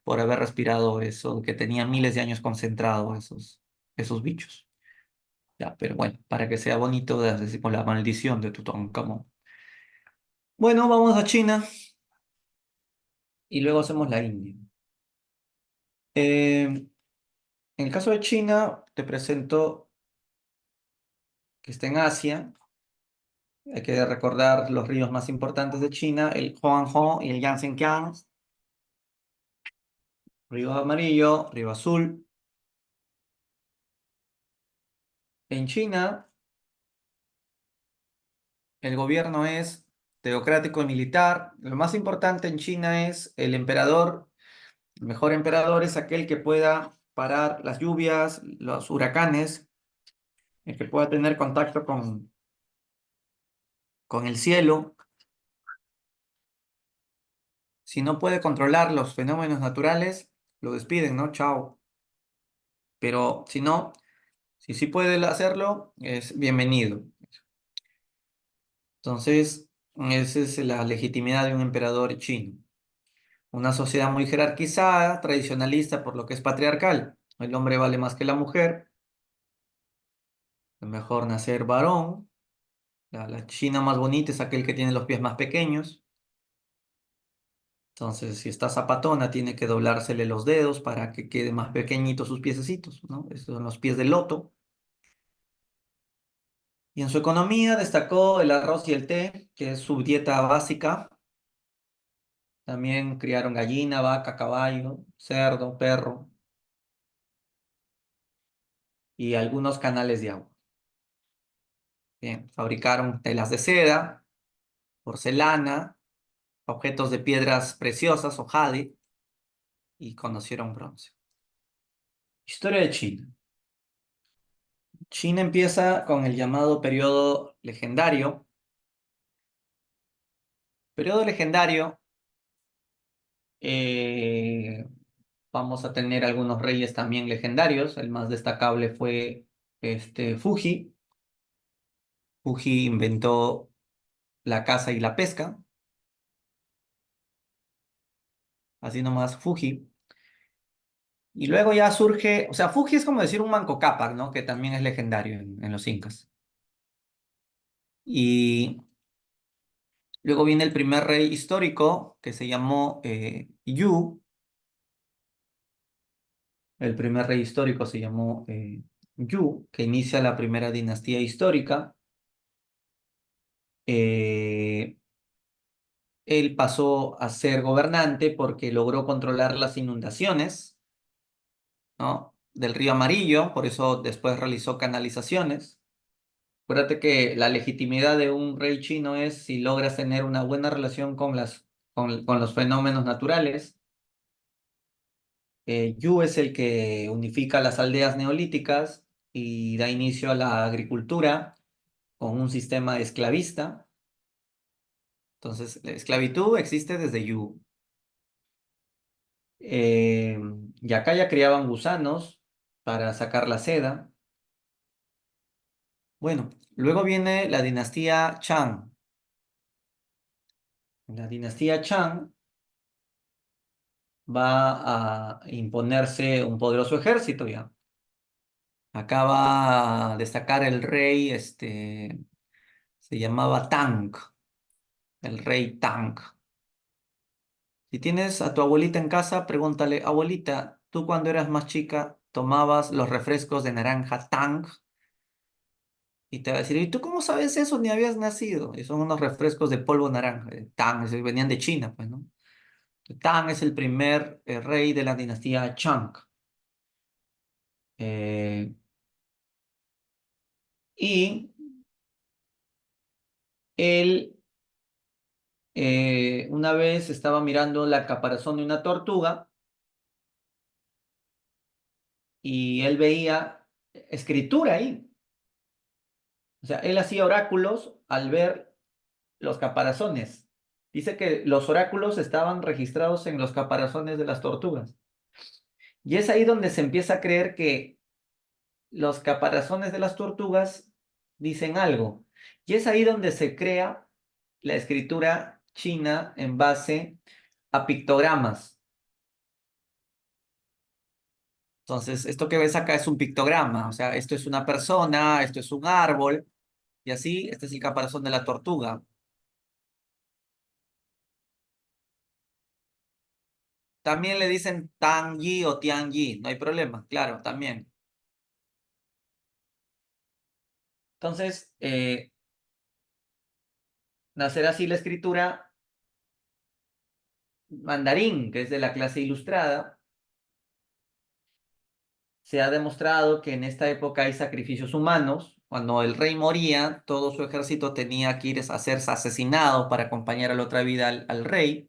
por haber respirado eso, que tenía miles de años concentrado esos bichos. Ya, pero bueno, para que sea bonito, decimos la maldición de Tutankamón. Bueno, vamos a China y luego hacemos la India. En el caso de China, te presento que está en Asia. Hay que recordar los ríos más importantes de China, el Huanghe y el Yangtze-Kiang, río amarillo, río azul. En China, el gobierno es teocrático y militar. Lo más importante en China es el emperador. El mejor emperador es aquel que pueda parar las lluvias, los huracanes, el que pueda tener contacto con el cielo. Si no puede controlar los fenómenos naturales, lo despiden, ¿no? Chao. Pero si no, si sí puede hacerlo, es bienvenido. Entonces, esa es la legitimidad de un emperador chino. Una sociedad muy jerarquizada, tradicionalista, por lo que es patriarcal. El hombre vale más que la mujer. Es mejor nacer varón. La china más bonita es aquel que tiene los pies más pequeños. Entonces, si está zapatona, tiene que doblársele los dedos para que quede más pequeñitos sus piececitos, ¿no? Estos son los pies del loto. Y en su economía destacó el arroz y el té, que es su dieta básica. También criaron gallina, vaca, caballo, cerdo, perro y algunos canales de agua. Bien, fabricaron telas de seda, porcelana, objetos de piedras preciosas o jade y conocieron bronce. Historia de China. China empieza con el llamado periodo legendario. Periodo legendario, eh, vamos a tener algunos reyes también legendarios. El más destacable fue Fuji. Fuji inventó la caza y la pesca, así nomás Fuji. Y luego ya surge, o sea, Fuji es como decir un Manco Cápac, ¿no? Que también es legendario en los incas. Y luego viene el primer rey histórico que se llamó Yu. El primer rey histórico se llamó Yu, que inicia la primera dinastía histórica. Eh, Él pasó a ser gobernante porque logró controlar las inundaciones, ¿no? Del río Amarillo, por eso después realizó canalizaciones. Acuérdate que la legitimidad de un rey chino es si logras tener una buena relación con los fenómenos naturales. Yu es el que unifica las aldeas neolíticas y da inicio a la agricultura con un sistema esclavista. Entonces, la esclavitud existe desde Yu. Eh, y acá ya criaban gusanos para sacar la seda. Bueno, luego viene la dinastía Chang. La dinastía Chang va a imponerse un poderoso ejército ya. Acá va a destacar el rey, se llamaba Tang, el rey Tang. Si tienes a tu abuelita en casa, pregúntale, abuelita, ¿tú cuando eras más chica tomabas los refrescos de naranja Tang? Y te va a decir, ¿y tú cómo sabes eso? Ni habías nacido. Y son unos refrescos de polvo naranja, Tang, venían de China, pues, ¿no? Tang es el primer rey de la dinastía Chang. Eh, y él una vez estaba mirando la caparazón de una tortuga y él veía escritura ahí. O sea, él hacía oráculos al ver los caparazones. Dice que los oráculos estaban registrados en los caparazones de las tortugas. Y es ahí donde se empieza a creer que los caparazones de las tortugas dicen algo. Y es ahí donde se crea la escritura china en base a pictogramas. Entonces, esto que ves acá es un pictograma, o sea, esto es una persona, esto es un árbol, y así, este es el caparazón de la tortuga. También le dicen Tangyi o Tianyi, no hay problema, claro, también. Entonces, nacerá así la escritura mandarín, que es de la clase ilustrada. Se ha demostrado que en esta época hay sacrificios humanos. Cuando el rey moría, todo su ejército tenía que ir a hacerse asesinado para acompañar a la otra vida al rey.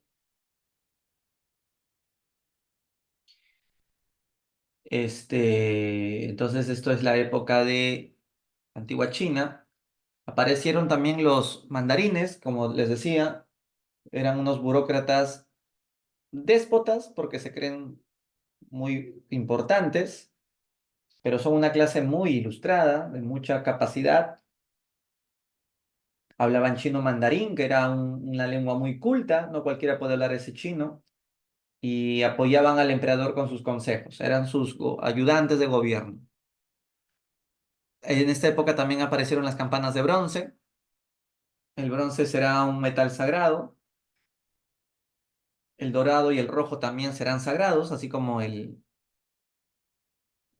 Entonces, esto es la época de antigua China. Aparecieron también los mandarines, como les decía, eran unos burócratas déspotas porque se creen muy importantes, pero son una clase muy ilustrada, de mucha capacidad. Hablaban chino mandarín, que era una lengua muy culta, no cualquiera puede hablar ese chino, y apoyaban al emperador con sus consejos, eran sus ayudantes de gobierno. En esta época también aparecieron las campanas de bronce. El bronce será un metal sagrado. El dorado y el rojo también serán sagrados, así como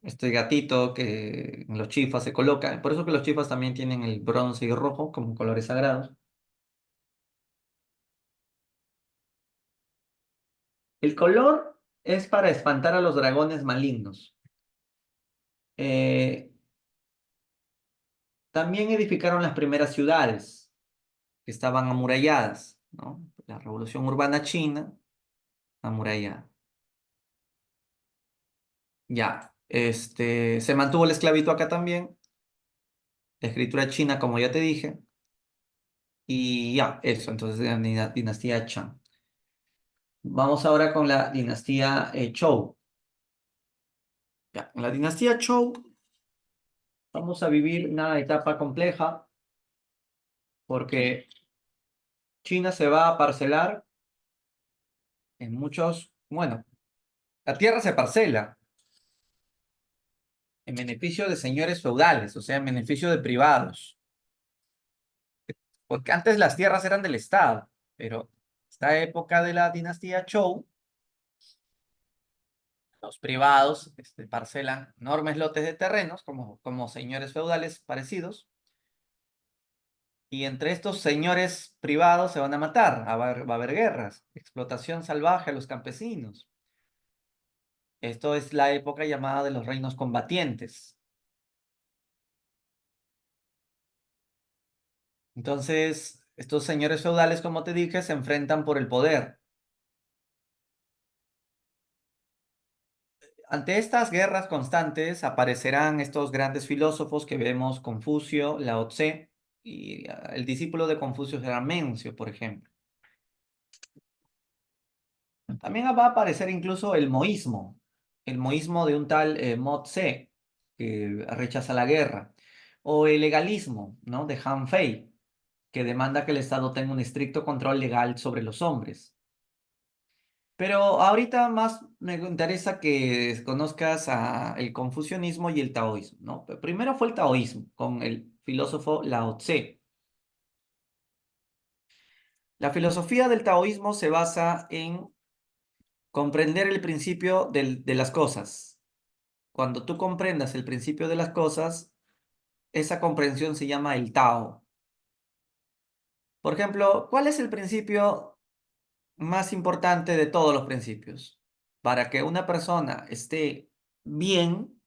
este gatito que en los chifas se coloca. Por eso que los chifas también tienen el bronce y rojo como colores sagrados. El color es para espantar a los dragones malignos. Eh, También edificaron las primeras ciudades que estaban amuralladas, ¿no? La revolución urbana china, amurallada. Ya, se mantuvo la esclavitud acá también, la escritura china, como ya te dije, y ya, eso, entonces la dinastía Chang. Vamos ahora con la dinastía Zhou. Ya, en la dinastía Zhou vamos a vivir una etapa compleja porque China se va a parcelar en muchos, bueno, la tierra se parcela en beneficio de señores feudales, o sea, en beneficio de privados, porque antes las tierras eran del Estado, pero esta época de la dinastía Zhou, los privados parcelan enormes lotes de terrenos como señores feudales parecidos, y entre estos señores privados se van a matar, va a haber guerras, explotación salvaje a los campesinos. Esto es la época llamada de los reinos combatientes. Entonces, estos señores feudales, como te dije, se enfrentan por el poder. Ante estas guerras constantes aparecerán estos grandes filósofos que vemos, Confucio, Lao Tse, y el discípulo de Confucio será Mencio, por ejemplo. También va a aparecer incluso el moísmo de un tal Mo Tse, que rechaza la guerra, o el legalismo, ¿no? De Han Fei, que demanda que el Estado tenga un estricto control legal sobre los hombres. Pero ahorita más me interesa que conozcas el confucianismo y el taoísmo, ¿no? Primero fue el taoísmo, con el filósofo Lao Tse. La filosofía del taoísmo se basa en comprender el principio de las cosas. Cuando tú comprendas el principio de las cosas, esa comprensión se llama el Tao. Por ejemplo, ¿cuál es el principio más importante de todos los principios? Para que una persona esté bien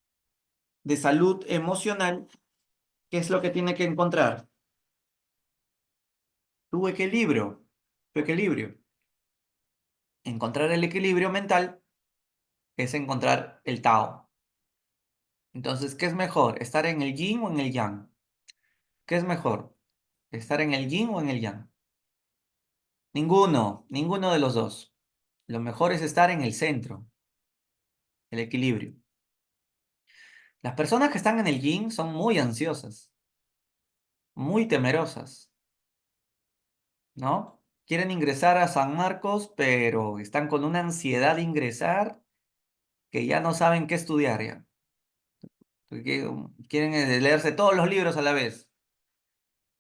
de salud emocional, ¿qué es lo que tiene que encontrar? Tu equilibrio, tu equilibrio. Encontrar el equilibrio mental es encontrar el Tao. Entonces, ¿qué es mejor? ¿Estar en el yin o en el yang? ¿Qué es mejor? ¿Estar en el yin o en el yang? Ninguno de los dos. Lo mejor es estar en el centro, el equilibrio. Las personas que están en el yin son muy ansiosas. muy temerosas, ¿no? Quieren ingresar a San Marcos, pero están con una ansiedad de ingresar que ya no saben qué estudiar ya. Porque quieren leerse todos los libros a la vez.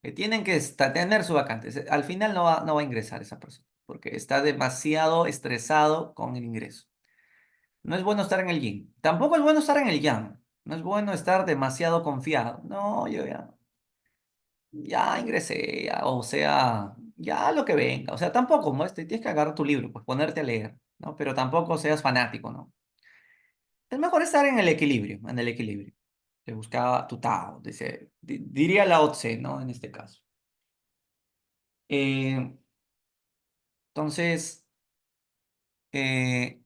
Que tienen que tener su vacante. Al final no va a ingresar esa persona, porque está demasiado estresado con el ingreso. No es bueno estar en el yin. Tampoco es bueno estar en el yang. No es bueno estar demasiado confiado. No, yo ya ingresé, o sea, ya lo que venga. O sea, tampoco, ¿no? Tienes que agarrar tu libro, pues ponerte a leer, ¿no? Pero tampoco seas fanático, ¿no? Es mejor estar en el equilibrio, en el equilibrio. Te buscaba tu Tao, diría Lao Tse, ¿no? En este caso. Eh, entonces, eh,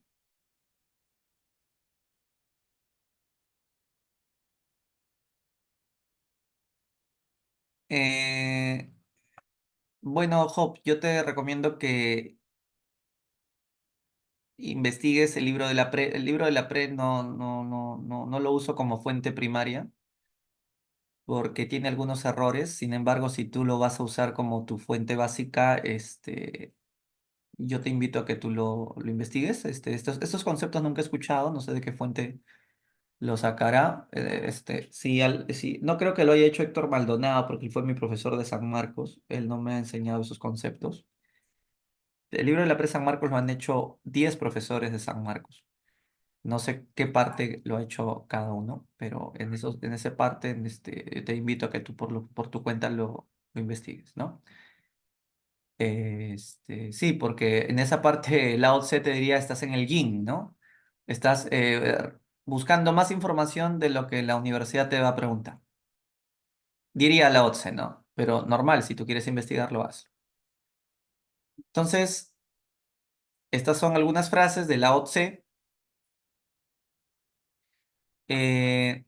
eh, bueno, Job, yo te recomiendo que investigues el libro de la pre. El libro de la pre no lo uso como fuente primaria porque tiene algunos errores. Sin embargo, si tú lo vas a usar como tu fuente básica, yo te invito a que tú lo investigues. Estos conceptos nunca he escuchado, no sé de qué fuente lo sacará. Sí, no creo que lo haya hecho Héctor Maldonado porque él fue mi profesor de San Marcos. Él no me ha enseñado esos conceptos. El libro de la pre San Marcos lo han hecho 10 profesores de San Marcos. No sé qué parte lo ha hecho cada uno, pero en esa parte te invito a que tú por tu cuenta lo investigues, ¿no? Sí, porque en esa parte Lao Tse te diría, estás en el yin, ¿no? Estás buscando más información de lo que la universidad te va a preguntar. Diría Lao Tse, ¿no? Pero normal, si tú quieres investigarlo, haz. Entonces, estas son algunas frases de Lao Tse. Eh,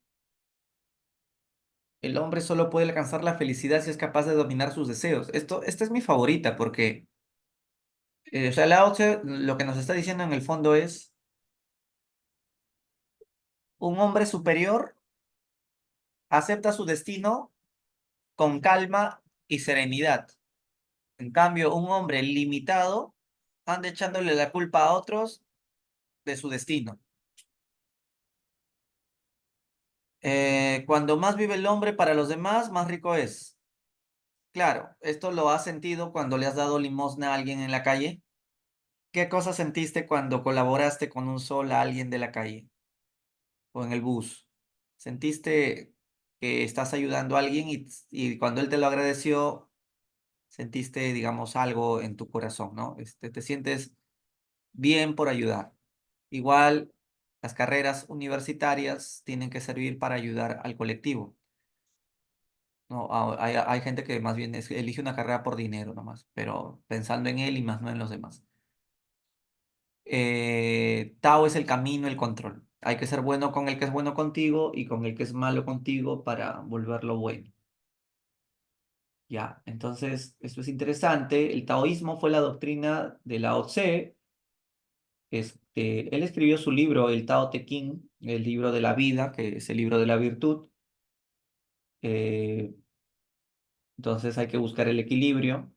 El hombre solo puede alcanzar la felicidad si es capaz de dominar sus deseos. Esta es mi favorita porque, o sea, Lao Tse lo que nos está diciendo en el fondo es, un hombre superior acepta su destino con calma y serenidad. En cambio, un hombre limitado anda echándole la culpa a otros de su destino. Cuando más vive el hombre para los demás, más rico es. Claro, esto lo has sentido cuando le has dado limosna a alguien en la calle. ¿Qué cosa sentiste cuando colaboraste con un sol a alguien de la calle o en el bus? ¿Sentiste que estás ayudando a alguien y cuando él te lo agradeció, sentiste, digamos, algo en tu corazón, ¿no? Te sientes bien por ayudar. Igual, las carreras universitarias tienen que servir para ayudar al colectivo. No, hay gente que más bien elige una carrera por dinero nomás, pero pensando en él y más no en los demás. Tao es el camino, el control. Hay que ser bueno con el que es bueno contigo y con el que es malo contigo para volverlo bueno. Ya, entonces, esto es interesante. El taoísmo fue la doctrina de Lao Tse. Él escribió su libro, el Tao Te Ching, el libro de la vida, que es el libro de la virtud. Eh, entonces hay que buscar el equilibrio.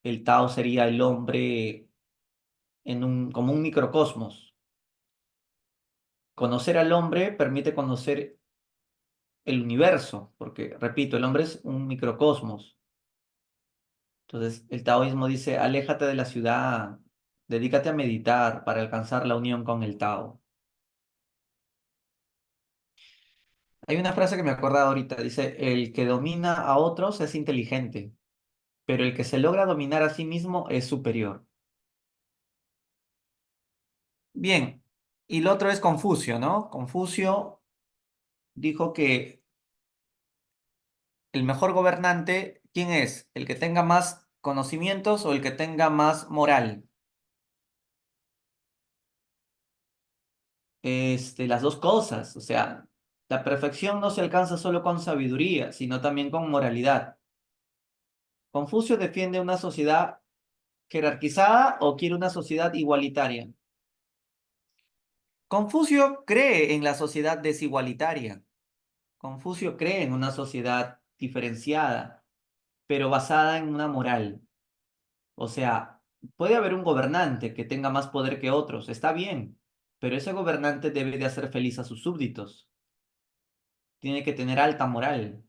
El Tao sería el hombre como un microcosmos. Conocer al hombre permite conocer el universo, porque, repito, el hombre es un microcosmos. Entonces, el taoísmo dice, aléjate de la ciudad, dedícate a meditar para alcanzar la unión con el Tao. Hay una frase que me acuerdo ahorita, dice, el que domina a otros es inteligente, pero el que se logra dominar a sí mismo es superior. Bien, y lo otro es Confucio, ¿no? Confucio dijo que el mejor gobernante, ¿quién es? ¿El que tenga más conocimientos o el que tenga más moral? Las dos cosas, o sea, la perfección no se alcanza solo con sabiduría, sino también con moralidad. Confucio defiende una sociedad jerarquizada o quiere una sociedad igualitaria. Confucio cree en la sociedad desigualitaria. Confucio cree en una sociedad diferenciada, pero basada en una moral. O sea, puede haber un gobernante que tenga más poder que otros, está bien, pero ese gobernante debe de hacer feliz a sus súbditos. Tiene que tener alta moral.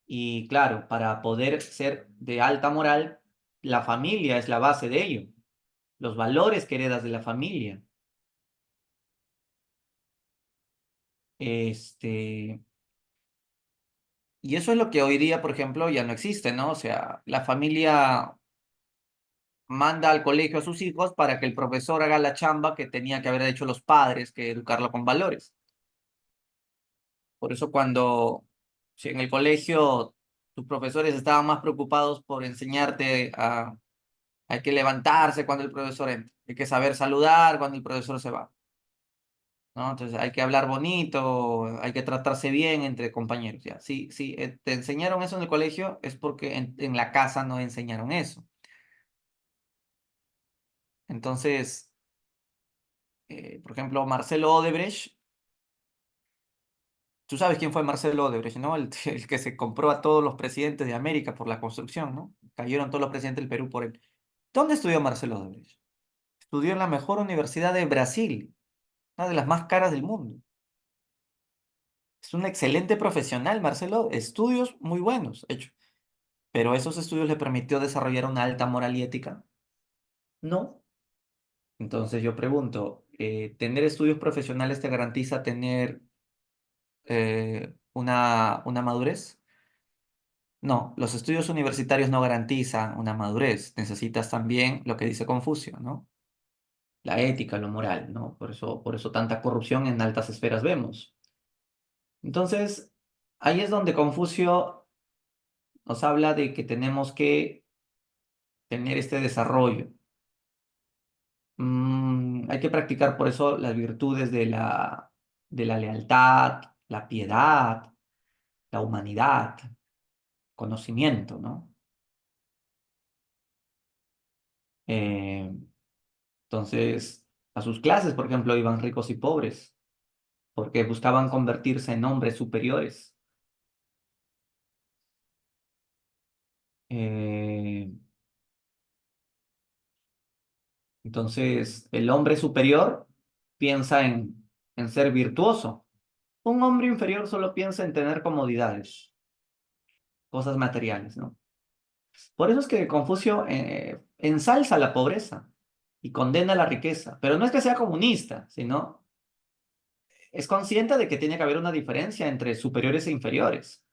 Y claro, para poder ser de alta moral, la familia es la base de ello. Los valores que heredas de la familia. Este, y eso es lo que hoy día, por ejemplo, ya no existe, ¿no? O sea, la familia manda al colegio a sus hijos para que el profesor haga la chamba que tenía que haber hecho los padres, que educarlo con valores. Por eso cuando si en el colegio tus profesores estaban más preocupados por enseñarte a hay que levantarse cuando el profesor entra, hay que saber saludar cuando el profesor se va, ¿no? Entonces hay que hablar bonito, hay que tratarse bien entre compañeros, ya. Sí, sí, te enseñaron eso en el colegio, es porque en la casa no enseñaron eso. Entonces, por ejemplo, Marcelo Odebrecht, tú sabes quién fue Marcelo Odebrecht, ¿no? El que se compró a todos los presidentes de América por la construcción, ¿no? Cayeron todos los presidentes del Perú por él. ¿Dónde estudió Marcelo Odebrecht? Estudió en la mejor universidad de Brasil, una de las más caras del mundo. Es un excelente profesional, Marcelo, estudios muy buenos, hecho. Pero esos estudios le permitió desarrollar una alta moral y ética. No. Entonces yo pregunto, ¿tener estudios profesionales te garantiza tener una madurez? No, los estudios universitarios no garantizan una madurez. Necesitas también lo que dice Confucio, ¿no? La ética, lo moral, ¿no? Por eso tanta corrupción en altas esferas vemos. Entonces, ahí es donde Confucio nos habla de que tenemos que tener este desarrollo. Hay que practicar por eso las virtudes de la lealtad, la piedad, la humanidad, conocimiento, ¿no? Eh, entonces, a sus clases, por ejemplo, iban ricos y pobres, porque buscaban convertirse en hombres superiores. Eh, entonces, el hombre superior piensa en ser virtuoso. Un hombre inferior solo piensa en tener comodidades, cosas materiales, ¿no? Por eso es que Confucio ensalza la pobreza y condena la riqueza, pero no es que sea comunista, sino es consciente de que tiene que haber una diferencia entre superiores e inferiores.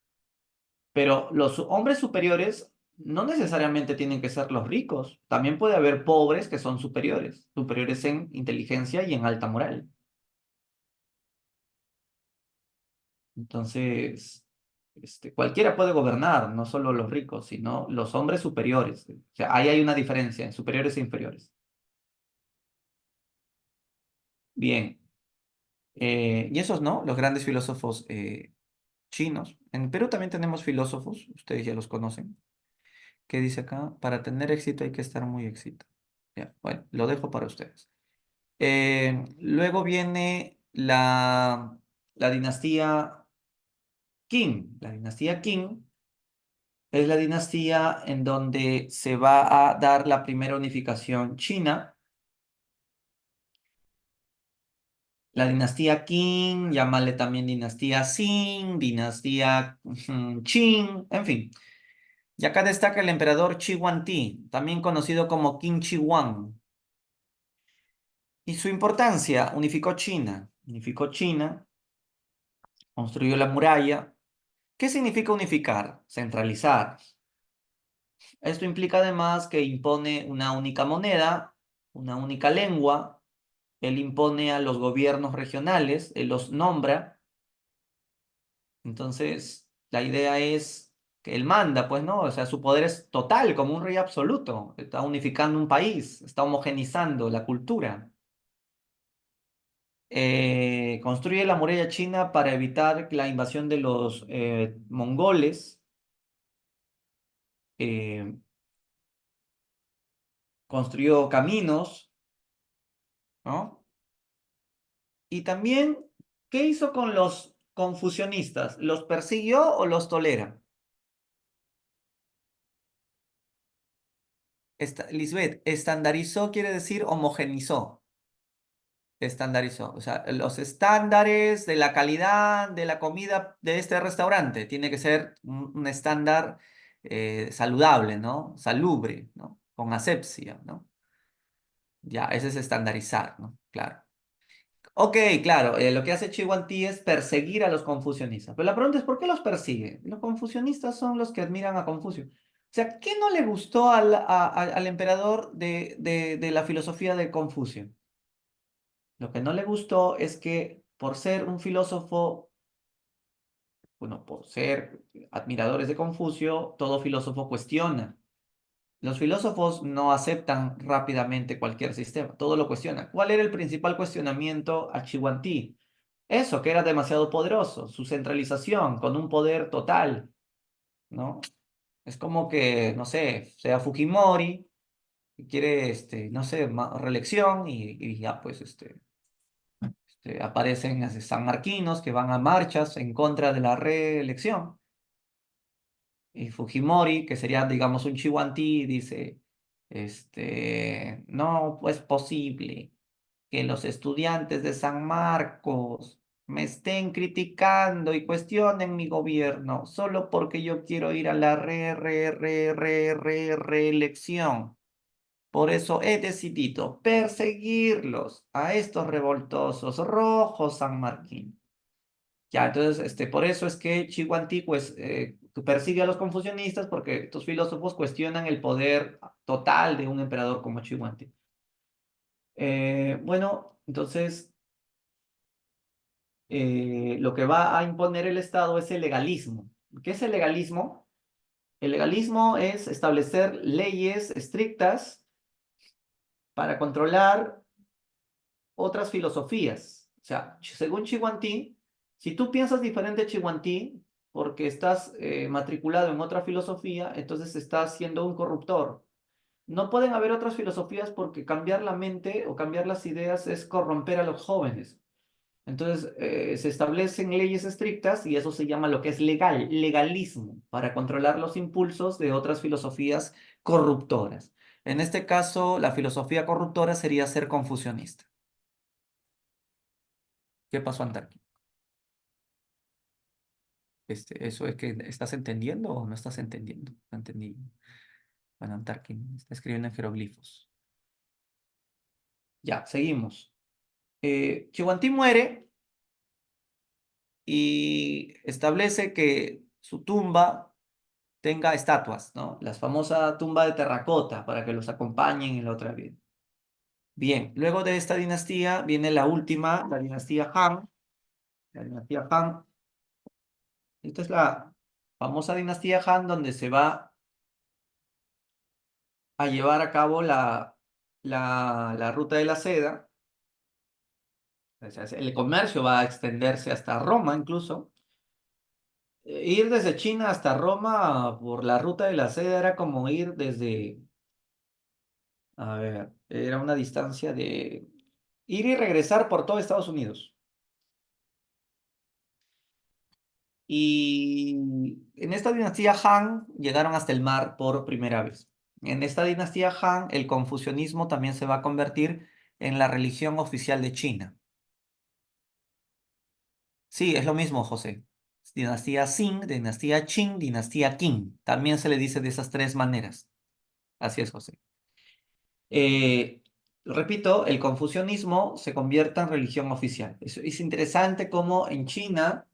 Pero los hombres superiores no necesariamente tienen que ser los ricos, también puede haber pobres que son superiores, superiores en inteligencia y en alta moral. Entonces, cualquiera puede gobernar, no solo los ricos, sino los hombres superiores. O sea, ahí hay una diferencia en superiores e inferiores. Bien, y esos no, los grandes filósofos chinos. En Perú también tenemos filósofos, ustedes ya los conocen. ¿Qué dice acá? Para tener éxito hay que estar muy éxito. Ya, bueno, lo dejo para ustedes. Luego viene la dinastía Qing. La dinastía Qing es la dinastía en donde se va a dar la primera unificación china. La dinastía Qing, llámale también dinastía Qing, dinastía Qing, en fin. Y acá destaca el emperador Shi Huangdi, también conocido como Qin Shi Huang. Y su importancia, unificó China, construyó la muralla. ¿Qué significa unificar? Centralizar. Esto implica además que impone una única moneda, una única lengua. Él impone a los gobiernos regionales, él los nombra. Entonces, la idea es que él manda, pues, ¿no? O sea, su poder es total, como un rey absoluto. Está unificando un país, está homogenizando la cultura. Construye la muralla china para evitar la invasión de los mongoles. eh, Construyó caminos, ¿no? Y también, ¿qué hizo con los confusionistas, ¿los persiguió o los tolera? Lisbeth, estandarizó quiere decir homogenizó. Estandarizó. O sea, los estándares de la calidad de la comida de este restaurante tiene que ser un estándar saludable, ¿no? Salubre, ¿no? Con asepsia, ¿no? Ya, ese es estandarizar, ¿no? Claro. Ok, claro, lo que hace Chihuahua es perseguir a los confucionistas. Pero la pregunta es, ¿por qué los persigue? Los confucionistas son los que admiran a Confucio. O sea, ¿qué no le gustó al emperador de la filosofía de Confucio? Lo que no le gustó es que por ser un filósofo, bueno, por ser admiradores de Confucio, todo filósofo cuestiona. Los filósofos no aceptan rápidamente cualquier sistema, todo lo cuestiona. ¿Cuál era el principal cuestionamiento a Chihuantí? Eso, que era demasiado poderoso, su centralización con un poder total, ¿no? Es como que, no sé, sea Fujimori, que quiere, no sé, reelección y ya, pues, aparecen sanmarquinos que van a marchas en contra de la reelección. Y Fujimori, que sería, digamos, un chihuantí, dice, no es posible que los estudiantes de San Marcos me estén criticando y cuestionen mi gobierno solo porque yo quiero ir a la reelección. Por eso he decidido perseguirlos a estos revoltosos rojos sanmarquinos. Ya, entonces, por eso es que Chihuahua, pues, persigue a los confucionistas porque estos filósofos cuestionan el poder total de un emperador como Chihuahua. Bueno, entonces, lo que va a imponer el Estado es el legalismo. ¿Qué es el legalismo? El legalismo es establecer leyes estrictas para controlar otras filosofías. O sea, según Chihuantí, si tú piensas diferente a Chihuantí, porque estás matriculado en otra filosofía, entonces estás siendo un corruptor. No pueden haber otras filosofías porque cambiar la mente o cambiar las ideas es corromper a los jóvenes. Entonces, se establecen leyes estrictas y eso se llama lo que es legalismo, para controlar los impulsos de otras filosofías corruptoras. En este caso, la filosofía corruptora sería ser confucionista. ¿Qué pasó, Antarqui? Eso es que ¿estás entendiendo o no estás entendiendo? No entendí. Bueno, Antarqui está escribiendo en jeroglifos. Ya, seguimos. Chihuantí muere y establece que su tumba tenga estatuas, ¿no? La famosa tumba de terracota para que los acompañen en la otra vida. Bien, luego de esta dinastía viene la última, la dinastía Han. La dinastía Han. Esta es la famosa dinastía Han donde se va a llevar a cabo la ruta de la seda. O sea, el comercio va a extenderse hasta Roma incluso. Ir desde China hasta Roma por la ruta de la seda era como ir desde, a ver, era una distancia de ir y regresar por todo Estados Unidos. Y en esta dinastía Han llegaron hasta el mar por primera vez. En esta dinastía Han, el confucianismo también se va a convertir en la religión oficial de China. Sí, es lo mismo, José. Dinastía Qing, dinastía Qing, dinastía Qing. También se le dice de esas tres maneras. Así es, José. Eh, Repito, el confucianismo se convierte en religión oficial. Es interesante cómo en China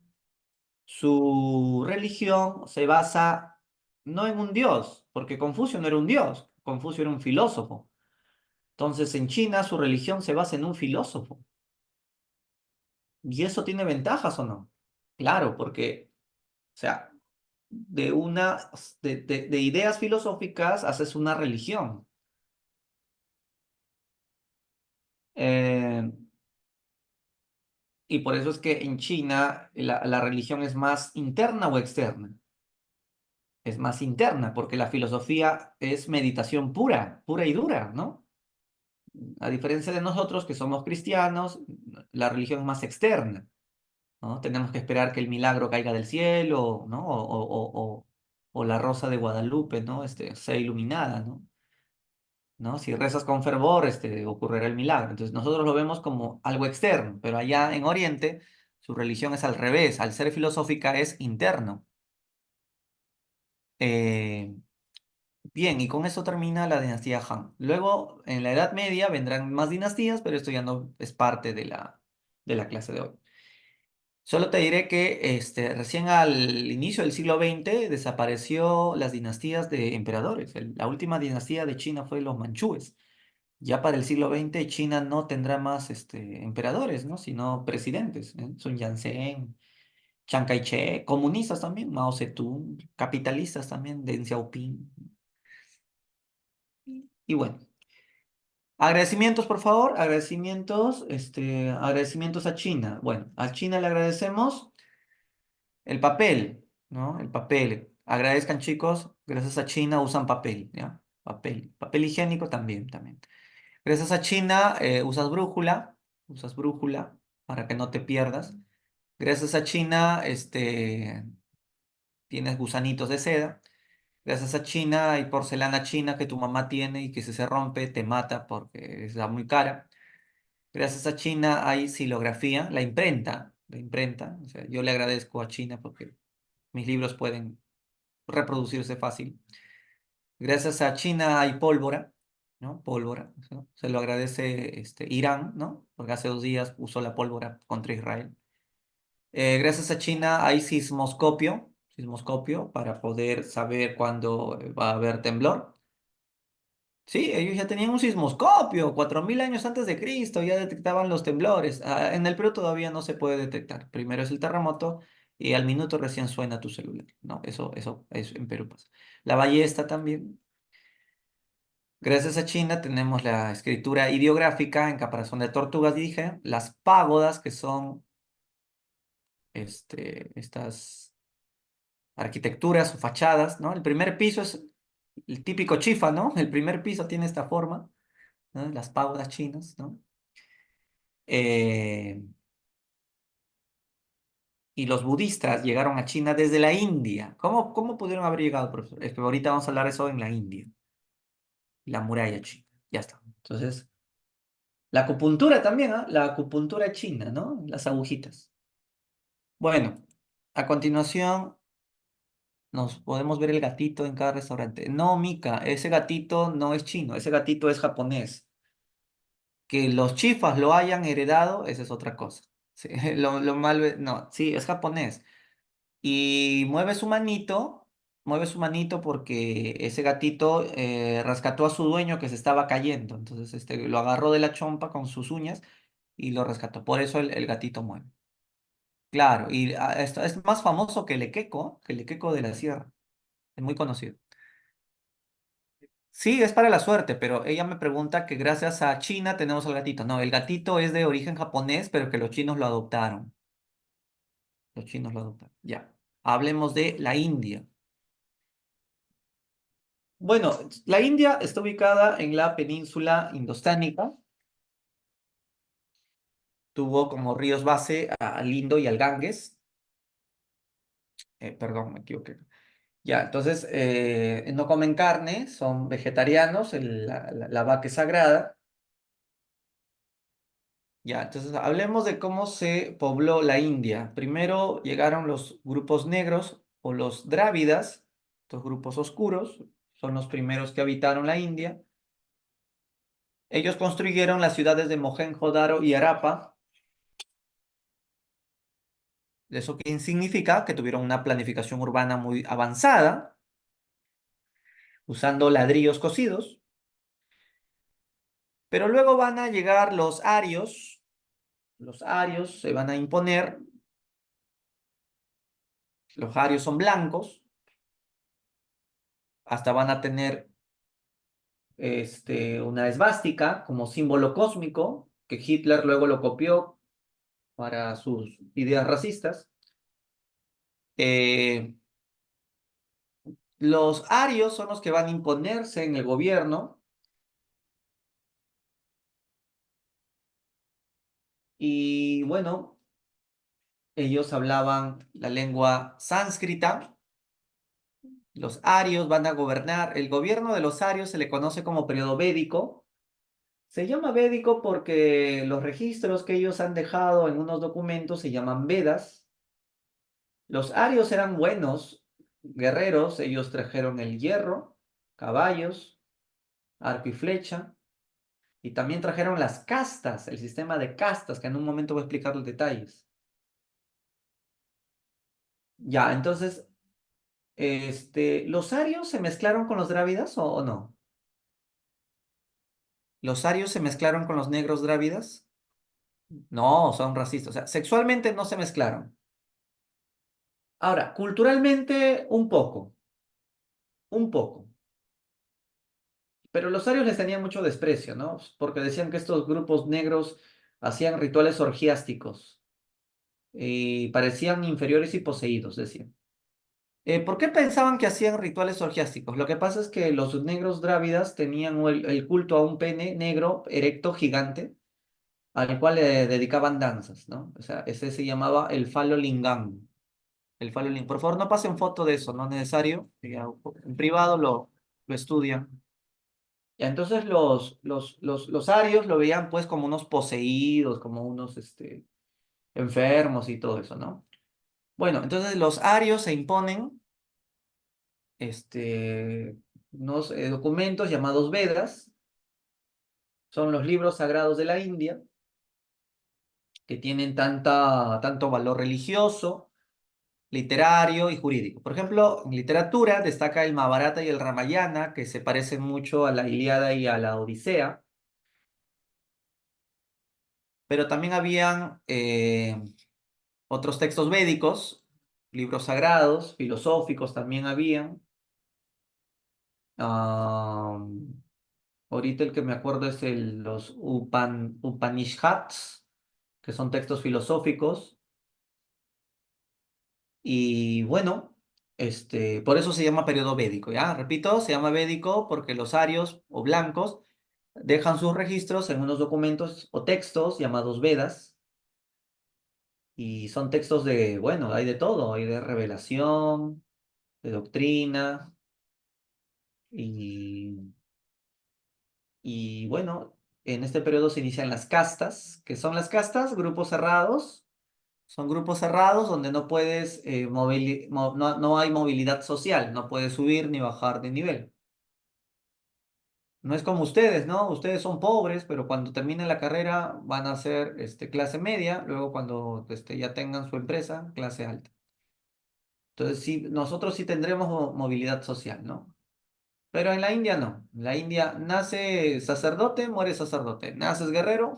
su religión se basa no en un dios, porque Confucio no era un dios, Confucio era un filósofo. Entonces en China su religión se basa en un filósofo. ¿Y eso tiene ventajas o no? Claro, porque, o sea, de una, de ideas filosóficas haces una religión. Eh, y por eso es que en China la religión es más interna o externa. Es más interna, porque la filosofía es meditación pura, pura y dura, ¿no? A diferencia de nosotros que somos cristianos, la religión es más externa. ¿no? Tenemos que esperar que el milagro caiga del cielo, ¿no? O la rosa de Guadalupe, ¿no? Sea iluminada, ¿no? ¿No? Si rezas con fervor, ocurrirá el milagro. Entonces nosotros lo vemos como algo externo, pero allá en Oriente su religión es al revés. Al ser filosófica es interno. Eh, Bien, y con eso termina la dinastía Han. Luego, en la Edad Media vendrán más dinastías, pero esto ya no es parte de la clase de hoy. Solo te diré que recién al inicio del siglo XX desapareció las dinastías de emperadores. La última dinastía de China fue los manchúes. Ya para el siglo XX China no tendrá más emperadores, ¿no? Sino presidentes. Sun Yat-sen, Chiang Kai-shek, comunistas también, Mao Zedong, capitalistas también, Deng Xiaoping. Y bueno. Agradecimientos, por favor, agradecimientos, agradecimientos a China. Bueno, a China le agradecemos el papel, ¿no? El papel. Agradezcan, chicos, gracias a China usan papel, ¿ya? Papel. Papel higiénico también, también. Gracias a China usas brújula para que no te pierdas. Gracias a China, tienes gusanitos de seda. Gracias a China hay porcelana china que tu mamá tiene y que si se rompe te mata porque es muy cara. Gracias a China hay silografía, la imprenta. O sea, yo le agradezco a China porque mis libros pueden reproducirse fácil. Gracias a China hay pólvora, ¿no? Pólvora. ¿No? Se lo agradece Irán, ¿no? Porque hace 2 días usó la pólvora contra Israel. Gracias a China hay sismoscopio para poder saber cuándo va a haber temblor. Sí, ellos ya tenían un sismoscopio, 4000 años antes de Cristo, ya detectaban los temblores. En el Perú todavía no se puede detectar. Primero es el terremoto y al minuto recién suena tu celular. No, eso en Perú pasa. La ballesta también. Gracias a China tenemos la escritura ideográfica en caparazón de tortugas, dije, las pagodas, que son estas arquitecturas o fachadas, ¿no? El primer piso es el típico chifa, ¿no? El primer piso tiene esta forma, ¿no? Las pagodas chinas, ¿no? Eh, y los budistas llegaron a China desde la India. ¿Cómo pudieron haber llegado, profesor? Es que ahorita vamos a hablar de eso en la India, la muralla china. Ya está. Entonces, la acupuntura también, ¿ah? La acupuntura china, ¿no? Las agujitas. Bueno, a continuación nos podemos ver el gatito en cada restaurante. No, Mika, ese gatito no es chino, ese gatito es japonés. Que los chifas lo hayan heredado, esa es otra cosa. Sí, lo malo no, sí, es japonés. Y mueve su manito porque ese gatito rescató a su dueño que se estaba cayendo. Entonces lo agarró de la chompa con sus uñas y lo rescató. Por eso el gatito mueve. Claro, y esto es más famoso que el equeco de la sierra. Es muy conocido. Sí, es para la suerte, pero ella me pregunta que gracias a China tenemos al gatito. No, el gatito es de origen japonés, pero que los chinos lo adoptaron. Los chinos lo adoptaron. Ya. Hablemos de la India. Bueno, la India está ubicada en la península indostánica. Tuvo como ríos base al Indo y al Ganges. Perdón, me equivoqué. Ya, entonces no comen carne, son vegetarianos, la vaca es sagrada. Ya, entonces hablemos de cómo se pobló la India. Primero llegaron los grupos negros o los drávidas, estos grupos oscuros, son los primeros que habitaron la India. Ellos construyeron las ciudades de Mohenjo-Daro y Harappa. ¿Eso qué significa? Que tuvieron una planificación urbana muy avanzada, usando ladrillos cocidos. Pero luego van a llegar los arios. Los arios se van a imponer. Los arios son blancos. Hasta van a tener una esvástica como símbolo cósmico, que Hitler luego lo copió para sus ideas racistas. Eh, los arios son los que van a imponerse en el gobierno y bueno, Ellos hablaban la lengua sánscrita. Los arios van a gobernar. El gobierno de los arios se le conoce como periodo védico. Se llama védico porque los registros que ellos han dejado en unos documentos se llaman Vedas. Los arios eran buenos guerreros. Ellos trajeron el hierro, caballos, arco y flecha. Y también trajeron las castas, el sistema de castas, que en un momento voy a explicar los detalles. Ya, entonces, ¿los arios se mezclaron con los drávidas o no? ¿Los arios se mezclaron con los negros drávidas? No, son racistas. O sea, sexualmente no se mezclaron. Ahora, culturalmente, un poco. Pero los arios les tenían mucho desprecio, ¿no? Porque decían que estos grupos negros hacían rituales orgiásticos y parecían inferiores y poseídos, decían. ¿Por qué pensaban que hacían rituales orgiásticos? Lo que pasa es que los negros drávidas tenían el culto a un pene negro, erecto, gigante, al cual le dedicaban danzas, ¿no? O sea, ese se llamaba el falo lingam. El falo lingam. Por favor, no pasen foto de eso, no es necesario. Ya, en privado lo estudian. Ya, entonces los arios lo veían pues como unos poseídos, como unos enfermos y todo eso, ¿no? Bueno, entonces los arios se imponen unos documentos llamados Vedas, son los libros sagrados de la India, que tienen tanto valor religioso, literario y jurídico. Por ejemplo, en literatura destaca el Mahabharata y el Ramayana, que se parecen mucho a la Ilíada y a la Odisea, pero también habían otros textos védicos, libros sagrados, filosóficos también habían. Ah, ahorita el que me acuerdo es los Upanishads, que son textos filosóficos. Y bueno, por eso se llama periodo védico, ¿ya? Repito, se llama védico porque los arios o blancos dejan sus registros en unos documentos o textos llamados Vedas. Y son textos bueno, hay de todo, hay de revelación, de doctrina. Y, y bueno, en este periodo se inician las castas. ¿Qué son las castas? Grupos cerrados. Son grupos cerrados donde no puedes, no hay movilidad social, no puedes subir ni bajar de nivel. No es como ustedes, ¿no? Ustedes son pobres, pero cuando terminen la carrera van a ser clase media, luego cuando ya tengan su empresa, clase alta. Entonces, sí, nosotros sí tendremos movilidad social, ¿no? Pero en la India no. En la India nace sacerdote, muere sacerdote. Naces guerrero,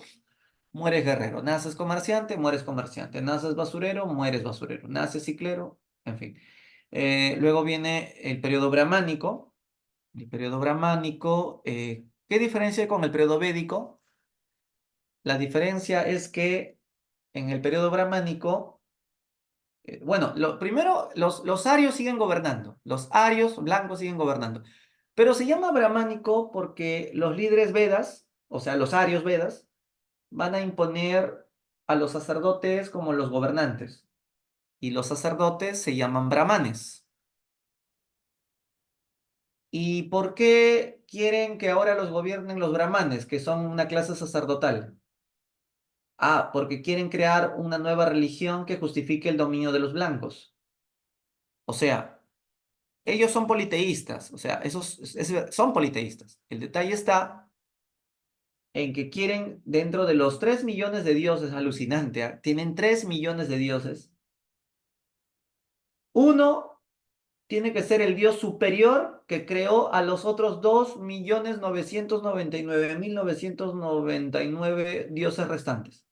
mueres guerrero. Naces comerciante, mueres comerciante. Naces basurero, mueres basurero. Naces ciclero, en fin. Luego viene el periodo brahmánico. El periodo brahmánico, ¿qué diferencia hay con el periodo védico? La diferencia es que en el periodo brahmánico, bueno, primero los arios siguen gobernando. Los arios blancos siguen gobernando. Pero se llama brahmánico porque los líderes Vedas, o sea, los arios Vedas, van a imponer a los sacerdotes como los gobernantes. Y los sacerdotes se llaman brahmanes. ¿Y por qué quieren que ahora los gobiernen los brahmanes, que son una clase sacerdotal? Ah, porque quieren crear una nueva religión que justifique el dominio de los blancos. O sea, ellos son politeístas, o sea, son politeístas. El detalle está en que quieren, dentro de los 3 millones de dioses, alucinante, ¿ah? Tienen 3 millones de dioses. Uno tiene que ser el dios superior que creó a los otros 2.999.999 dioses restantes.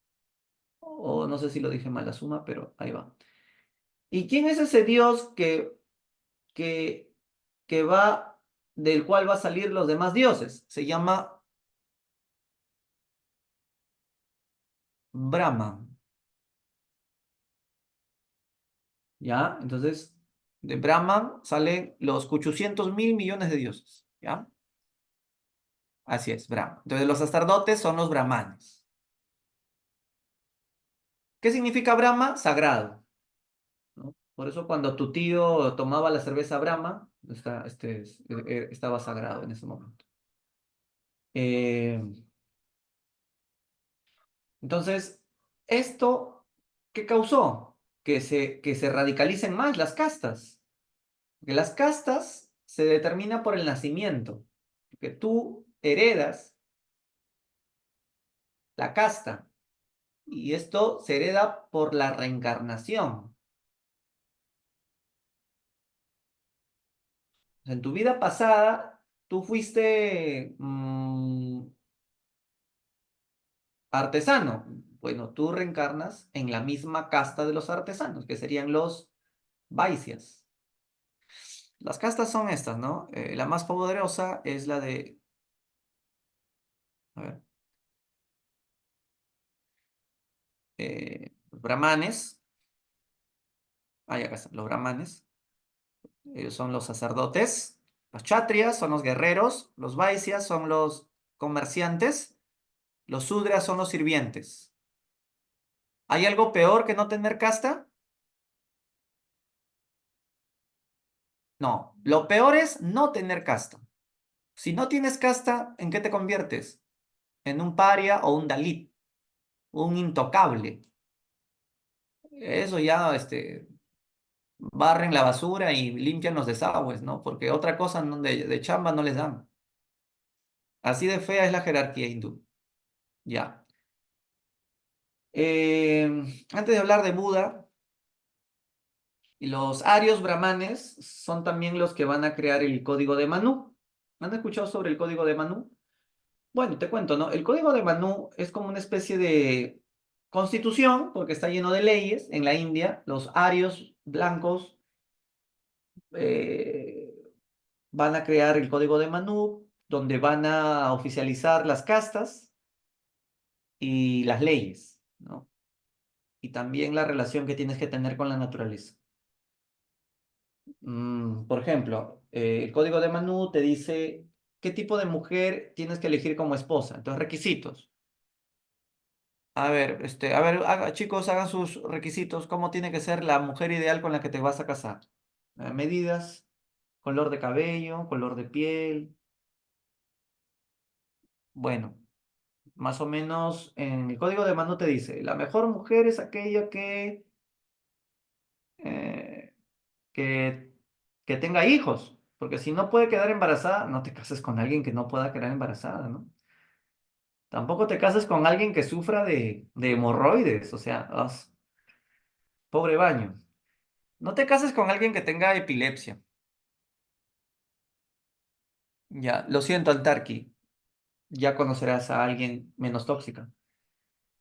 O no sé si lo dije mal la suma, pero ahí va. ¿Y quién es ese dios que, que va, del cual va a salir los demás dioses? Se llama Brahma. ¿Ya? Entonces, de Brahman salen los 800.000 millones de dioses, ¿ya? Así es, Brahma. Entonces, los sacerdotes son los brahmanes. ¿Qué significa Brahma? Sagrado, ¿no? Por eso cuando tu tío tomaba la cerveza Brahma, estaba sagrado en ese momento. Eh, entonces, ¿esto qué causó? Que se radicalicen más las castas. Que las castas se determinan por el nacimiento. Que tú heredas la casta. Y esto se hereda por la reencarnación. O sea, en tu vida pasada, tú fuiste artesano. Bueno, tú reencarnas en la misma casta de los artesanos, que serían los Vaisyas. Las castas son estas, ¿no? La más poderosa es la de, a ver, los brahmanes. Acá están, los brahmanes. Ellos son los sacerdotes. Los kshatriyas son los guerreros. Los vaisyas son los comerciantes. Los sudras son los sirvientes. ¿Hay algo peor que no tener casta? No, lo peor es no tener casta. Si no tienes casta, ¿en qué te conviertes? En un paria o un dalit, un intocable. Eso ya, barren la basura y limpian los desagües, ¿no? Porque otra cosa de chamba no les dan. Así de fea es la jerarquía hindú. Ya. Antes de hablar de Buda, los arios brahmanes son también los que van a crear el código de Manú. ¿Han escuchado sobre el código de Manú? Bueno, te cuento, ¿no? El código de Manú es como una especie de constitución, porque está lleno de leyes en la India. Los arios blancos eh, van a crear el código de Manú, donde van a oficializar las castas y las leyes, ¿no? Y también la relación que tienes que tener con la naturaleza. Por ejemplo, el código de Manú te dice qué tipo de mujer tienes que elegir como esposa. Entonces, requisitos. Chicos, hagan sus requisitos. ¿Cómo tiene que ser la mujer ideal con la que te vas a casar? Medidas, color de cabello, color de piel. Bueno, más o menos en el código de Manú te dice, la mejor mujer es aquella eh, que, que tenga hijos, porque si no puede quedar embarazada, no te cases con alguien que no pueda quedar embarazada, ¿no? Tampoco te cases con alguien que sufra de hemorroides, o sea, pobre baño. No te cases con alguien que tenga epilepsia. Ya, lo siento, Altarki, ya conocerás a alguien menos tóxica.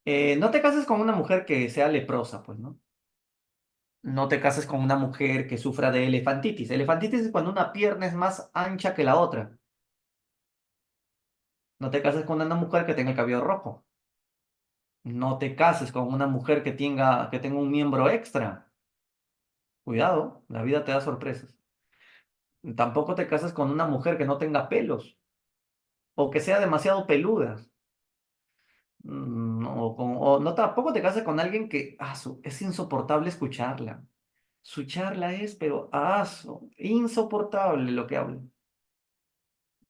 No te cases con una mujer que sea leprosa, pues, ¿no? No te cases con una mujer que sufra de elefantitis. Elefantitis es cuando una pierna es más ancha que la otra. No te cases con una mujer que tenga el cabello rojo. No te cases con una mujer que tenga un miembro extra. Cuidado, la vida te da sorpresas. Tampoco te cases con una mujer que no tenga pelos o que sea demasiado peluda. O no, tampoco te cases con alguien que es insoportable escucharla. Su charla es, pero insoportable lo que habla.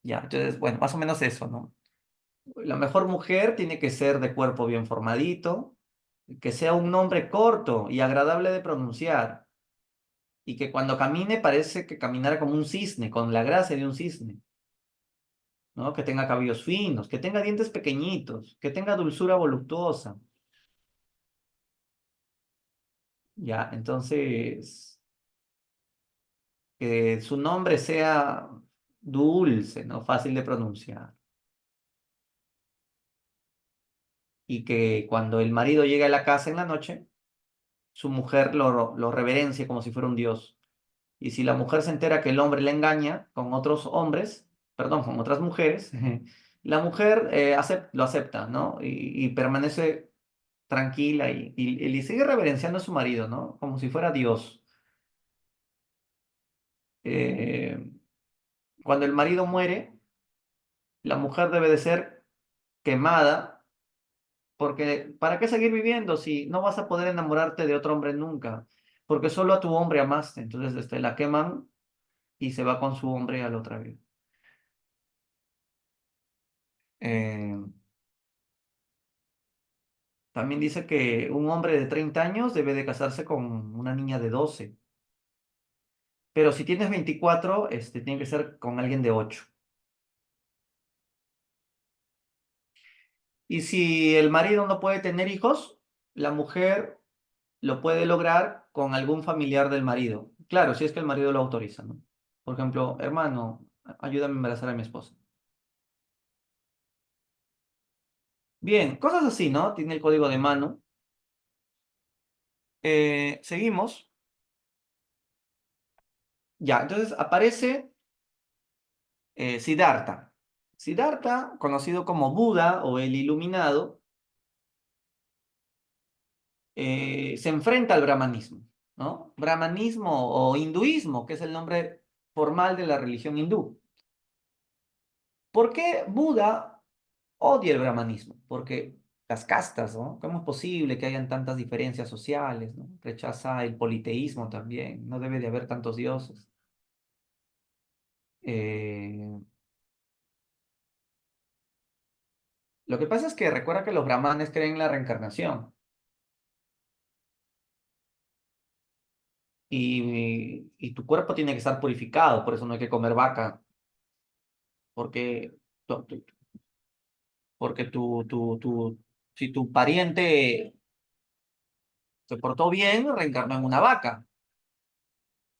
Ya, entonces, bueno, más o menos eso, ¿no? La mejor mujer tiene que ser de cuerpo bien formadito, que sea un nombre corto y agradable de pronunciar, y que cuando camine parece que caminara como un cisne, con la gracia de un cisne, ¿no? Que tenga cabellos finos, que tenga dientes pequeñitos, que tenga dulzura voluptuosa. Ya, entonces, que su nombre sea dulce, ¿no? Fácil de pronunciar. Y que cuando el marido llegue a la casa en la noche, su mujer lo reverencie como si fuera un dios. Y si la mujer se entera que el hombre le engaña con otros hombres, perdón, con otras mujeres, la mujer lo acepta, ¿no? Y permanece tranquila y sigue reverenciando a su marido, ¿no? Como si fuera Dios. Eh, Cuando el marido muere, la mujer debe de ser quemada Porque ¿para qué seguir viviendo si no vas a poder enamorarte de otro hombre nunca? Porque solo a tu hombre amaste. Entonces, la queman y se va con su hombre a la otra vida. Eh, También dice que un hombre de 30 años debe de casarse con una niña de 12. Pero si tienes 24, tiene que ser con alguien de 8. Y si el marido no puede tener hijos, la mujer lo puede lograr con algún familiar del marido. Claro, si es que el marido lo autoriza, ¿no? Por ejemplo, hermano, ayúdame a embarazar a mi esposa. Bien, cosas así, ¿no? Tiene el código de mano. Seguimos. Ya, entonces aparece Siddhartha. Siddhartha, conocido como Buda o el Iluminado, se enfrenta al brahmanismo, ¿no? Brahmanismo o hinduismo, que es el nombre formal de la religión hindú. ¿Por qué Buda odia el brahmanismo? Porque las castas, ¿no? ¿Cómo es posible que hayan tantas diferencias sociales, ¿no? Rechaza el politeísmo también, no debe de haber tantos dioses. Eh, lo que pasa es que recuerda que los brahmanes creen en la reencarnación y tu cuerpo tiene que estar purificado, por eso no hay que comer vaca, porque, tu- tu- porque si tu pariente se portó bien, reencarnó en una vaca.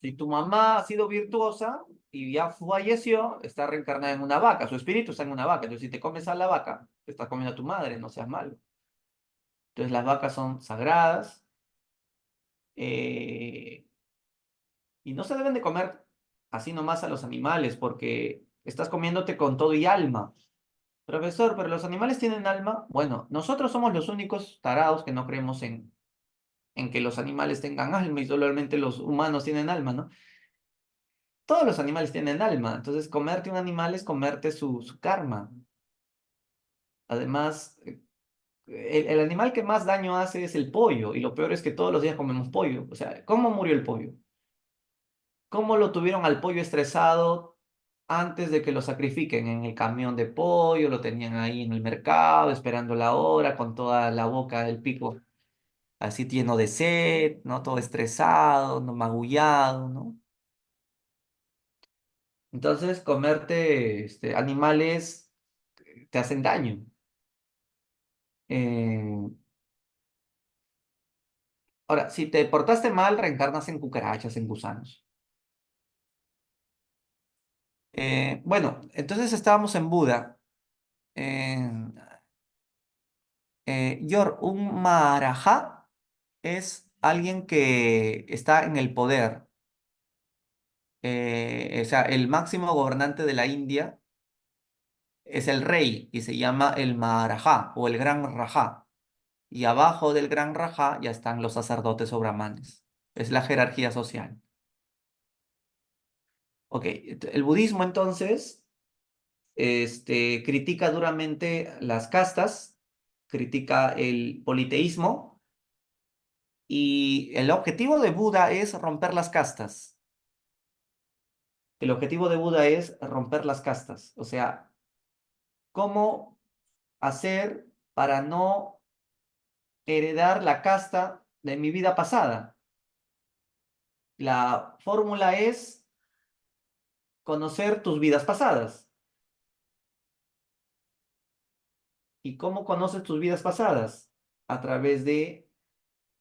Si tu mamá ha sido virtuosa y ya falleció, está reencarnada en una vaca, su espíritu está en una vaca. Entonces, si te comes a la vaca, te estás comiendo a tu madre, no seas malo. Entonces, las vacas son sagradas eh, y no se deben de comer así nomás a los animales porque estás comiéndote con todo y alma. Profesor, pero los animales tienen alma. Bueno, nosotros somos los únicos tarados que no creemos en que los animales tengan alma y solamente los humanos tienen alma, ¿no? Todos los animales tienen alma, entonces comerte un animal es comerte su karma. Además, el animal que más daño hace es el pollo, y lo peor es que todos los días comemos pollo. O sea, ¿cómo murió el pollo? ¿Cómo lo tuvieron al pollo estresado antes de que lo sacrifiquen en el camión de pollo? Lo tenían ahí en el mercado, esperando la hora, con toda la boca del pico así lleno de sed, ¿no? Todo estresado, no magullado, ¿no? Entonces, comerte animales te hacen daño. Eh, Ahora, si te portaste mal, reencarnas en cucarachas, en gusanos. Bueno, entonces estábamos en Buda. Eh, un Maharaja es alguien que está en el poder. O sea, el máximo gobernante de la India es el rey y se llama el Maharaja o el Gran Raja. Y abajo del Gran Raja ya están los sacerdotes o brahmanes. Es la jerarquía social. Ok, el budismo entonces critica duramente las castas, critica el politeísmo y el objetivo de Buda es romper las castas. El objetivo de Buda es romper las castas, o sea, cómo hacer para no heredar la casta de mi vida pasada. La fórmula es conocer tus vidas pasadas. ¿Y cómo conoces tus vidas pasadas? A través de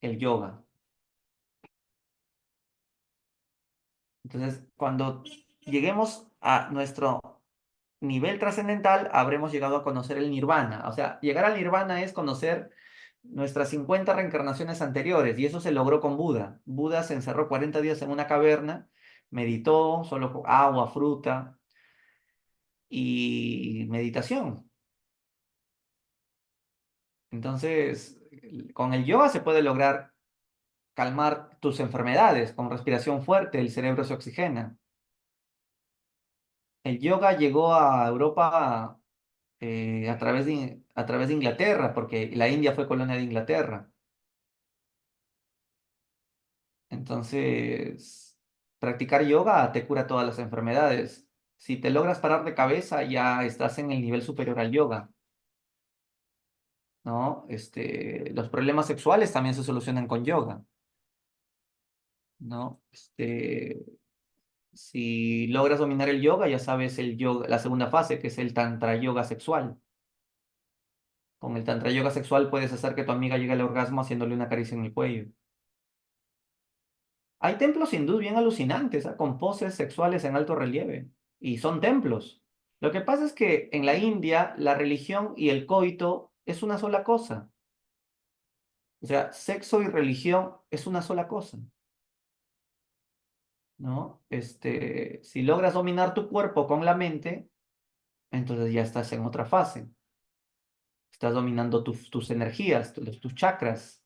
el yoga. Entonces, cuando lleguemos a nuestro nivel trascendental, habremos llegado a conocer el nirvana. O sea, llegar al nirvana es conocer nuestras 50 reencarnaciones anteriores, y eso se logró con Buda. Buda se encerró 40 días en una caverna, meditó, solo con agua, fruta y meditación. Entonces, con el yoga se puede lograr calmar tus enfermedades, con respiración fuerte, el cerebro se oxigena. El yoga llegó a Europa a través de a través de Inglaterra, porque la India fue colonia de Inglaterra. Entonces, practicar yoga te cura todas las enfermedades. Si te logras parar de cabeza, ya estás en el nivel superior al yoga, ¿no? Los problemas sexuales también se solucionan con yoga, ¿no? Si logras dominar el yoga, ya sabes el yoga, la segunda fase, que es el tantra yoga sexual. Con el tantra yoga sexual puedes hacer que tu amiga llegue al orgasmo haciéndole una caricia en el cuello. Hay templos hindús bien alucinantes, ¿ah? Con poses sexuales en alto relieve. Y son templos. Lo que pasa es que en la India la religión y el coito es una sola cosa. O sea, sexo y religión es una sola cosa, ¿no? Si logras dominar tu cuerpo con la mente, entonces ya estás en otra fase. Estás dominando tus energías, tus chakras.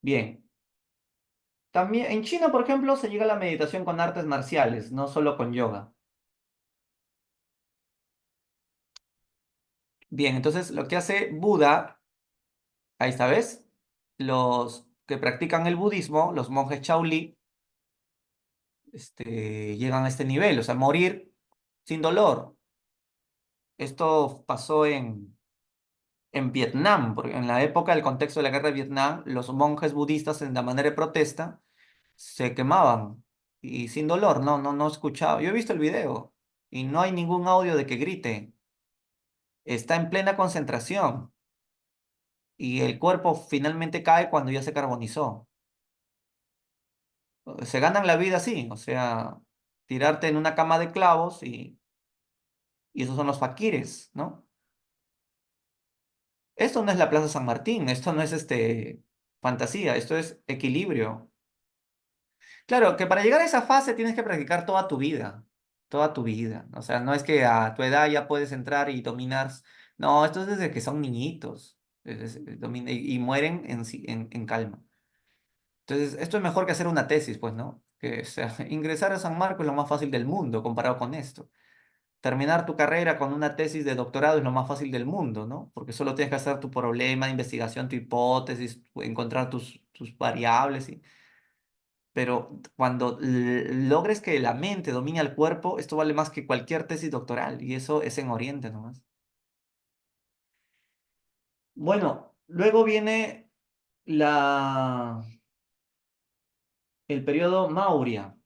Bien. También en China, por ejemplo, se llega a la meditación con artes marciales, no solo con yoga. Bien, entonces lo que hace Buda, ahí está, ¿ves? Los que practican el budismo, los monjes Shaolin, llegan a este nivel, o sea, morir sin dolor. Esto pasó en Vietnam, porque en la época del contexto de la guerra de Vietnam, los monjes budistas, en la manera de protesta, se quemaban y sin dolor, no escuchaba. Yo he visto el video y no hay ningún audio de que grite. Está en plena concentración y el cuerpo finalmente cae cuando ya se carbonizó. Se ganan la vida así, o sea, tirarte en una cama de clavos y esos son los faquires, ¿no? Esto no es la Plaza San Martín, esto no es fantasía, esto es equilibrio. Claro, que para llegar a esa fase tienes que practicar toda tu vida. O sea, no es que a tu edad ya puedes entrar y dominar. No, esto es desde que son niñitos y mueren en calma. Entonces, esto es mejor que hacer una tesis, pues, ¿no? Que, o sea, ingresar a San Marcos es lo más fácil del mundo comparado con esto. Terminar tu carrera con una tesis de doctorado es lo más fácil del mundo, ¿no? Porque solo tienes que hacer tu problema de investigación, tu hipótesis, encontrar tus variables. Pero cuando logres que la mente domine al cuerpo, esto vale más que cualquier tesis doctoral. Y eso es en Oriente nomás. Bueno, luego viene la, el periodo Maurya,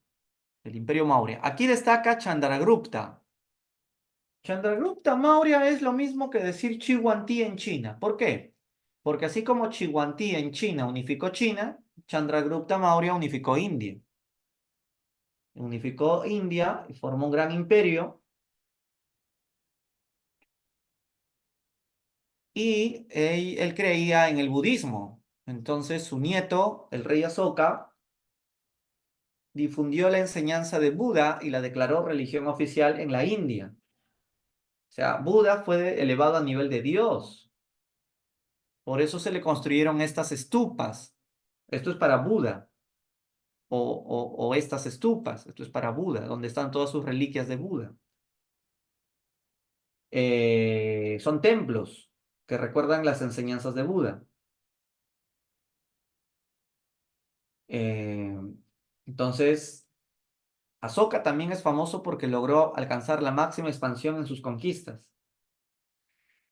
el Imperio Maurya. Aquí destaca Chandragupta. Chandragupta Maurya es lo mismo que decir Chihuantí en China. ¿Por qué? Porque así como Chihuantí en China unificó China, Chandragupta Maurya unificó India. Unificó India y formó un gran imperio. Y él creía en el budismo. Entonces su nieto, el rey Asoka, difundió la enseñanza de Buda y la declaró religión oficial en la India. O sea, Buda fue elevado a nivel de Dios. Por eso se le construyeron estas estupas. Esto es para Buda. O estas estupas. Esto es para Buda, donde están todas sus reliquias de Buda. Son templos que recuerdan las enseñanzas de Buda. Eh, entonces, Asoka también es famoso porque logró alcanzar la máxima expansión en sus conquistas.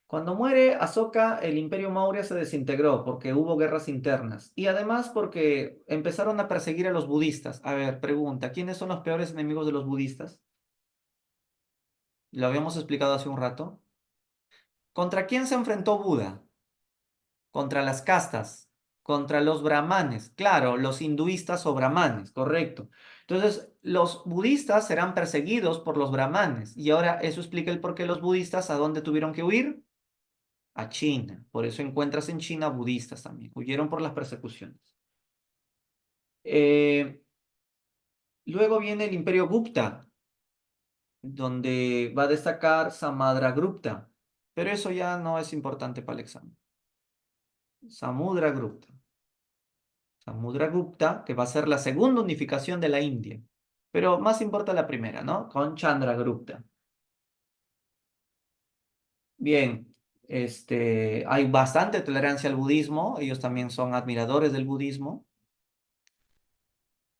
Cuando muere Asoka, el imperio Maurya se desintegró porque hubo guerras internas y además porque empezaron a perseguir a los budistas. A ver, pregunta, ¿quiénes son los peores enemigos de los budistas? Lo habíamos explicado hace un rato. ¿Contra quién se enfrentó Buda? Contra las castas, contra los brahmanes, claro, los hinduistas o brahmanes, correcto. Entonces, los budistas serán perseguidos por los brahmanes y ahora eso explica el por qué los budistas a dónde tuvieron que huir. A China. Por eso encuentras en China budistas también. Huyeron por las persecuciones. Eh, Luego viene el Imperio Gupta, donde va a destacar Samudragupta, pero eso ya no es importante para el examen. Samudragupta. Samudragupta, que va a ser la segunda unificación de la India. Pero más importa la primera, ¿no? Con Chandragupta. Bien, hay bastante tolerancia al budismo, ellos también son admiradores del budismo,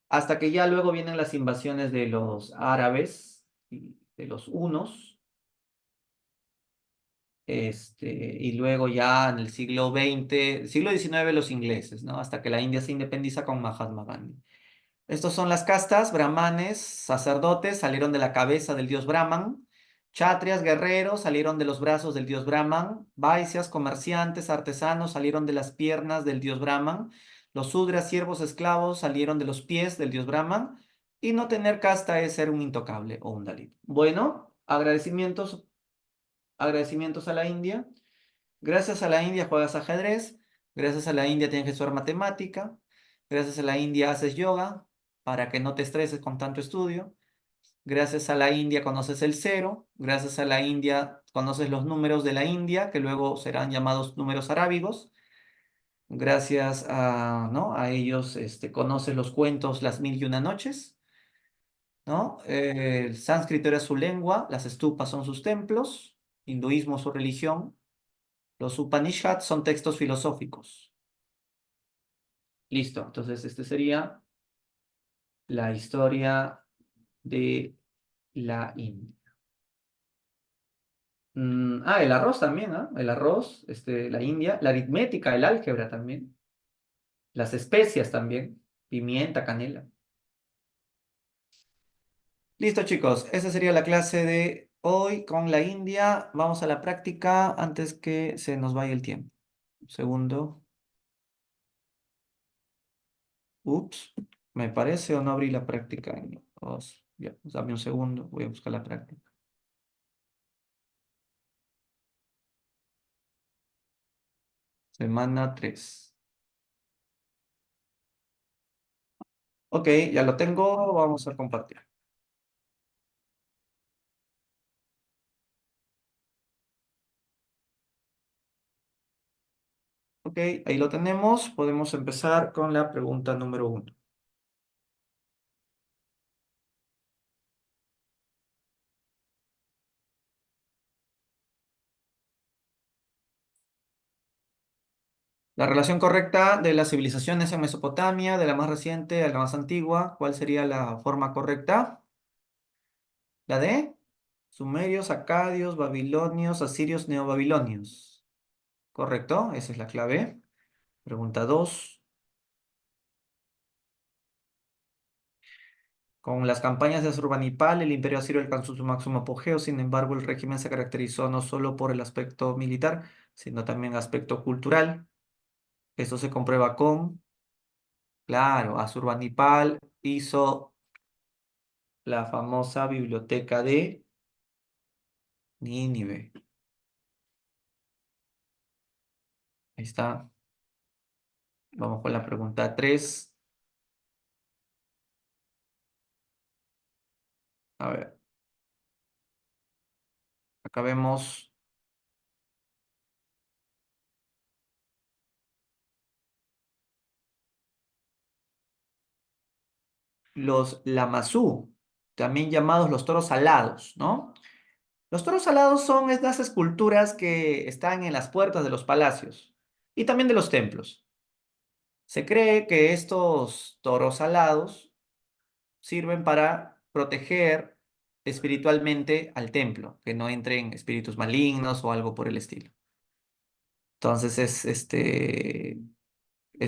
hasta que ya luego vienen las invasiones de los árabes y de los hunos, y luego ya en el siglo XIX los ingleses, ¿no? Hasta que la India se independiza con Mahatma Gandhi. Estos son las castas, brahmanes, sacerdotes, salieron de la cabeza del dios Brahman. Kshatriyas, guerreros, salieron de los brazos del dios Brahman. Vaisyas, comerciantes, artesanos, salieron de las piernas del dios Brahman. Los Sudras, siervos, esclavos, salieron de los pies del dios Brahman. Y no tener casta es ser un intocable o un Dalit. Bueno, agradecimientos a la India. Gracias a la India juegas ajedrez, gracias a la India tienes que estudiar matemática, gracias a la India haces yoga para que no te estreses con tanto estudio, gracias a la India conoces el cero, gracias a la India conoces los números de la India, que luego serán llamados números arábigos, gracias a, ¿no? a ellos conoces los cuentos Las Mil y Una Noches, ¿no? El sánscrito era su lengua, las estupas son sus templos, hinduismo su religión. Los Upanishads son textos filosóficos. Listo, entonces este sería la historia de la India. El arroz también, ¿ah? El arroz, la India, la aritmética, el álgebra también, las especias también, pimienta, canela. Listo, chicos, esa sería la clase de hoy con la India. Vamos a la práctica antes que se nos vaya el tiempo. Un segundo. Ups, me parece o no abrí la práctica. Ya, dame un segundo, voy a buscar la práctica. Semana 3. Ok, ya lo tengo, vamos a compartir. Ok, ahí lo tenemos. Podemos empezar con la pregunta número 1. La relación correcta de las civilizaciones en Mesopotamia, de la más reciente a la más antigua, ¿cuál sería la forma correcta? ¿La de? Sumerios, acadios, babilonios, asirios, neobabilonios. ¿Correcto? Esa es la clave. Pregunta 2. Con las campañas de Asurbanipal, el imperio asirio alcanzó su máximo apogeo, sin embargo, el régimen se caracterizó no solo por el aspecto militar, sino también aspecto cultural. Esto se comprueba con, claro, Asurbanipal hizo la famosa biblioteca de Nínive. Ahí está. Vamos con la pregunta 3. A ver, acá vemos los Lamassu, también llamados los toros alados, ¿no? Los toros alados son estas esculturas que están en las puertas de los palacios y también de los templos. Se cree que estos toros alados sirven para proteger espiritualmente al templo, que no entren espíritus malignos o algo por el estilo. Entonces es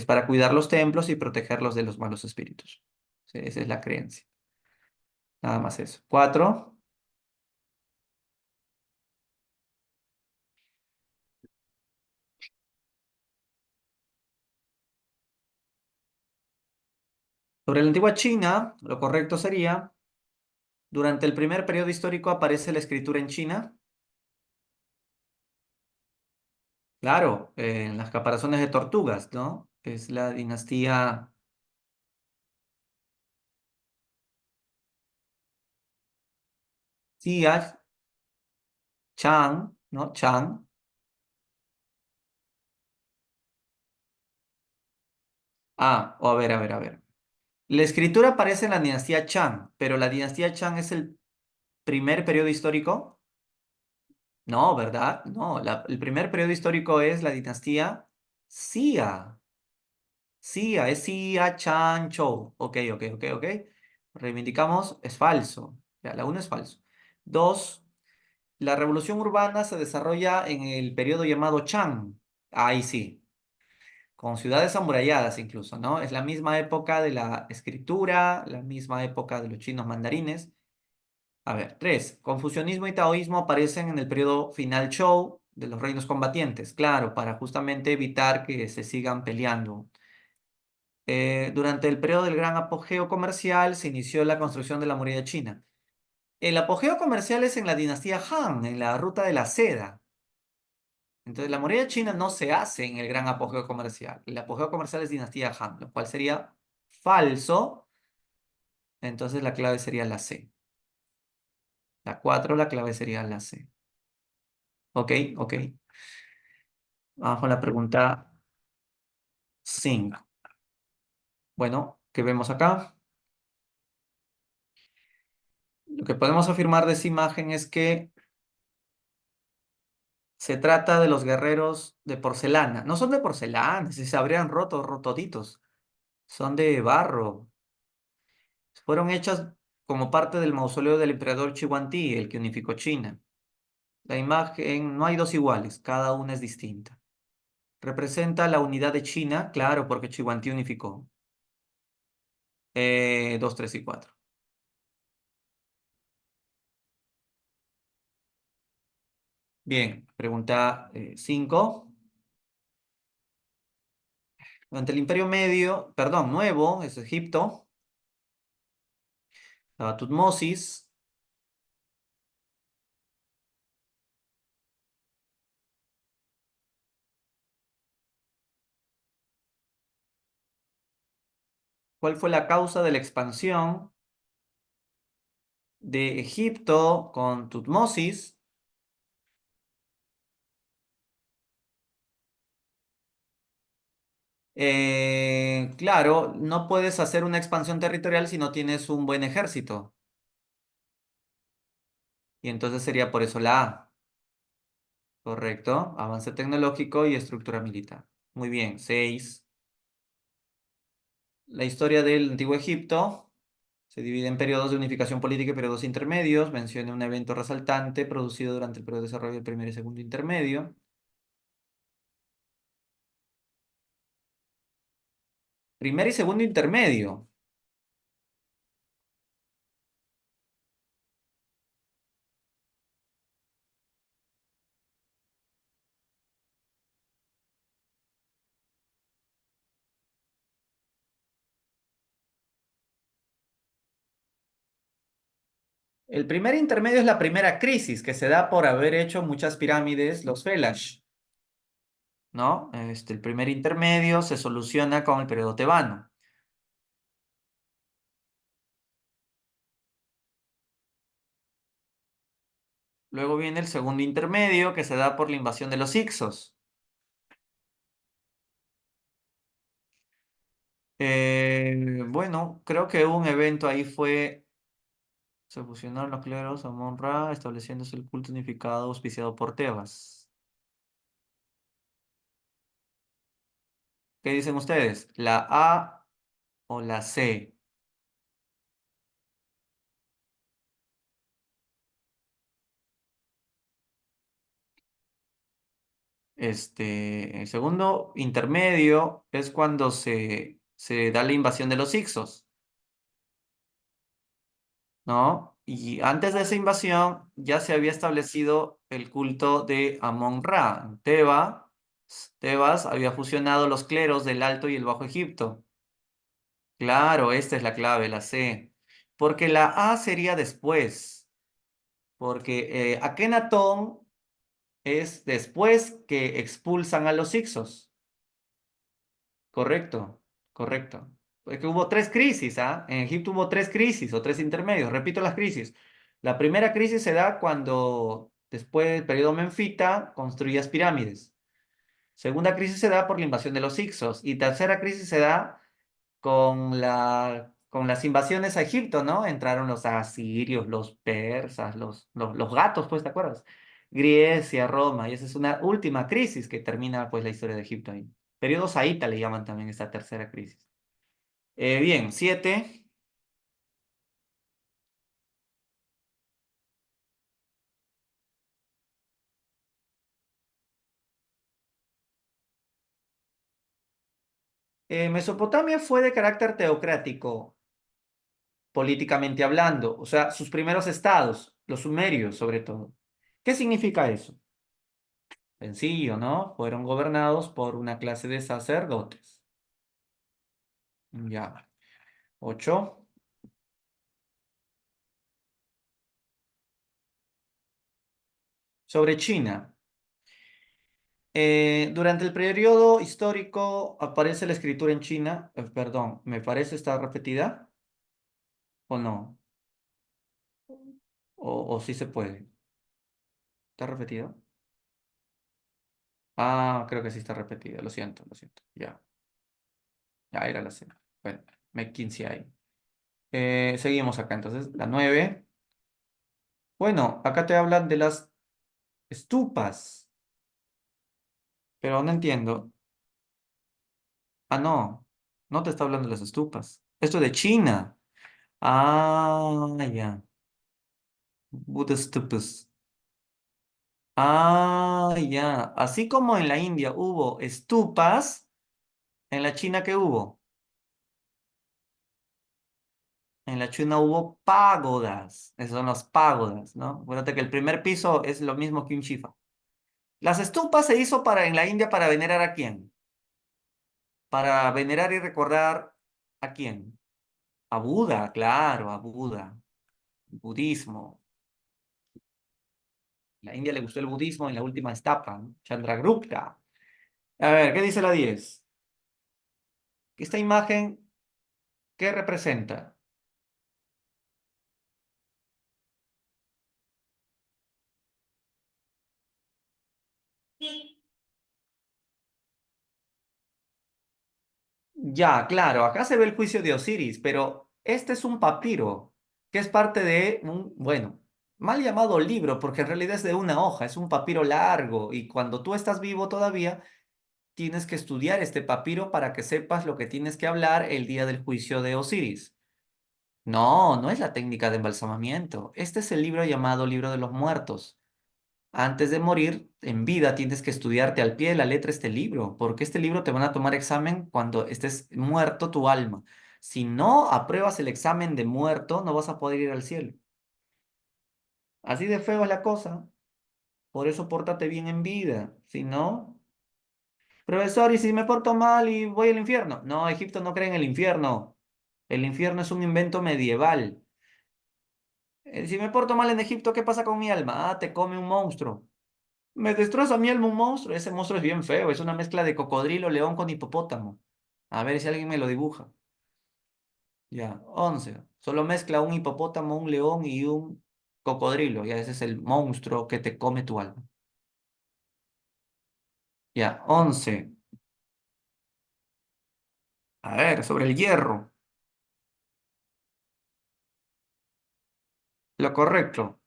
para cuidar los templos y protegerlos de los malos espíritus. Sí, esa es la creencia. Nada más eso. 4. Sobre la antigua China, lo correcto sería, durante el primer periodo histórico aparece la escritura en China. Claro, en las caparazones de tortugas, ¿no? Es la dinastía Xia, Chang, ¿no? Chang. O a ver, a ver, a ver. La escritura aparece en la dinastía Chang, pero la dinastía Chang es el primer periodo histórico. No, ¿verdad? No, el primer periodo histórico es la dinastía Xia. Xia, es Xia Chan Chou. Ok, ok, ok, ok. Reivindicamos, es falso. Ya, la uno es falso. Dos, la revolución urbana se desarrolla en el periodo llamado Chang. Ahí sí, con ciudades amuralladas incluso, ¿no? Es la misma época de la escritura, la misma época de los chinos mandarines. A ver, tres, confucianismo y taoísmo aparecen en el periodo final Zhou de los reinos combatientes, claro, para justamente evitar que se sigan peleando. Durante el periodo del gran apogeo comercial se inició la construcción de la muralla china. El apogeo comercial es en la dinastía Han, en la ruta de la seda. Entonces, la muralla china no se hace en el gran apogeo comercial. El apogeo comercial es dinastía Han, lo cual sería falso. Entonces, la clave sería la C. La 4, la clave sería la C. Ok, ok. Vamos con la pregunta 5. Bueno, ¿qué vemos acá? Lo que podemos afirmar de esa imagen es que se trata de los guerreros de porcelana. No son de porcelana, si se habrían roto, rotoditos. Son de barro. Fueron hechas como parte del mausoleo del emperador Chihuantí, el que unificó China. La imagen, no hay dos iguales, cada una es distinta. Representa la unidad de China, claro, porque Chihuantí unificó. 2, 3 y 4. Bien, pregunta 5. Durante el Imperio Medio, perdón, Nuevo, es Egipto, Tutmosis. ¿Cuál fue la causa de la expansión de Egipto con Tutmosis? Claro, no puedes hacer una expansión territorial si no tienes un buen ejército. Y entonces sería por eso la A. Correcto. Avance tecnológico y estructura militar. Muy bien. 6. La historia del Antiguo Egipto se divide en periodos de unificación política y periodos intermedios. Menciona un evento resaltante producido durante el periodo de desarrollo del primer y segundo intermedio. Primer y segundo intermedio. El primer intermedio es la primera crisis que se da por haber hecho muchas pirámides, los Felash, ¿no? El primer intermedio se soluciona con el periodo tebano. Luego viene el segundo intermedio que se da por la invasión de los Hicsos. Bueno, creo que un evento ahí fue, se fusionaron los cleros Amon-Ra, estableciéndose el culto unificado auspiciado por Tebas. ¿Qué dicen ustedes? ¿La A o la C? El segundo intermedio es cuando se da la invasión de los Hicsos, ¿no? Y antes de esa invasión ya se había establecido el culto de Amon-Ra. Tebas había fusionado los cleros del Alto y el Bajo Egipto. Claro, esta es la clave, la C. Porque la A sería después. Porque Akenatón es después que expulsan a los Hicsos. Correcto, correcto. Es que hubo tres crisis, ¿ah? En Egipto hubo tres crisis o tres intermedios. Repito las crisis. La primera crisis se da cuando, después del periodo menfita, construías pirámides. Segunda crisis se da por la invasión de los Hicsos. Y tercera crisis se da con las invasiones a Egipto, ¿no? Entraron los asirios, los persas, los gatos, pues, ¿te acuerdas? Grecia, Roma, y esa es una última crisis que termina pues la historia de Egipto ahí. Periodo Saíta le llaman también esta tercera crisis. Bien, 7. Mesopotamia fue de carácter teocrático, políticamente hablando, o sea, sus primeros estados, los sumerios sobre todo. ¿Qué significa eso? Sencillo, ¿no? Fueron gobernados por una clase de sacerdotes. Ya. 8. Sobre China. Durante el periodo histórico aparece la escritura en China. Perdón, me parece está repetida o no. O sí se puede. ¿Está repetido? Ah, creo que sí está repetida. Lo siento, lo siento. Ya, ya era la cena. Bueno, me 15 ahí. Seguimos acá entonces. La 9. Bueno, acá te hablan de las estupas, pero no entiendo. Ah, no. No te está hablando de las estupas. Esto de China. Ah, ya. Buddha stupas. Ah, ya. Así como en la India hubo estupas, en la China ¿qué hubo? En la China hubo pagodas. Esos son las pagodas, ¿no? Acuérdate que el primer piso es lo mismo que un chifa. Las estupas se hizo en la India para venerar a quién? Para venerar y recordar a quién. A Buda, claro, a Buda. Budismo. La India le gustó el budismo en la última etapa, ¿no? Chandragupta. A ver, ¿qué dice la 10? Esta imagen, ¿qué representa? Ya, claro, acá se ve el juicio de Osiris, pero este es un papiro, que es parte de un, bueno, mal llamado libro, porque en realidad es de una hoja, es un papiro largo, y cuando tú estás vivo todavía, tienes que estudiar este papiro para que sepas lo que tienes que hablar el día del juicio de Osiris. No, no es la técnica de embalsamamiento. Este es el libro llamado Libro de los Muertos. Antes de morir, en vida, tienes que estudiarte al pie de la letra este libro, porque este libro te van a tomar examen cuando estés muerto tu alma. Si no apruebas el examen de muerto, no vas a poder ir al cielo. Así de feo es la cosa. Por eso pórtate bien en vida. Si no, profesor, ¿y si me porto mal y voy al infierno? No, Egipto no cree en el infierno. El infierno es un invento medieval. Si me porto mal en Egipto, ¿qué pasa con mi alma? Ah, te come un monstruo. Me destroza mi alma un monstruo. Ese monstruo es bien feo. Es una mezcla de cocodrilo, león con hipopótamo. A ver si alguien me lo dibuja. Ya, 11. Solo mezcla un hipopótamo, un león y un cocodrilo. Ya, ese es el monstruo que te come tu alma. Ya, 11. A ver, sobre el hierro. Lo correcto.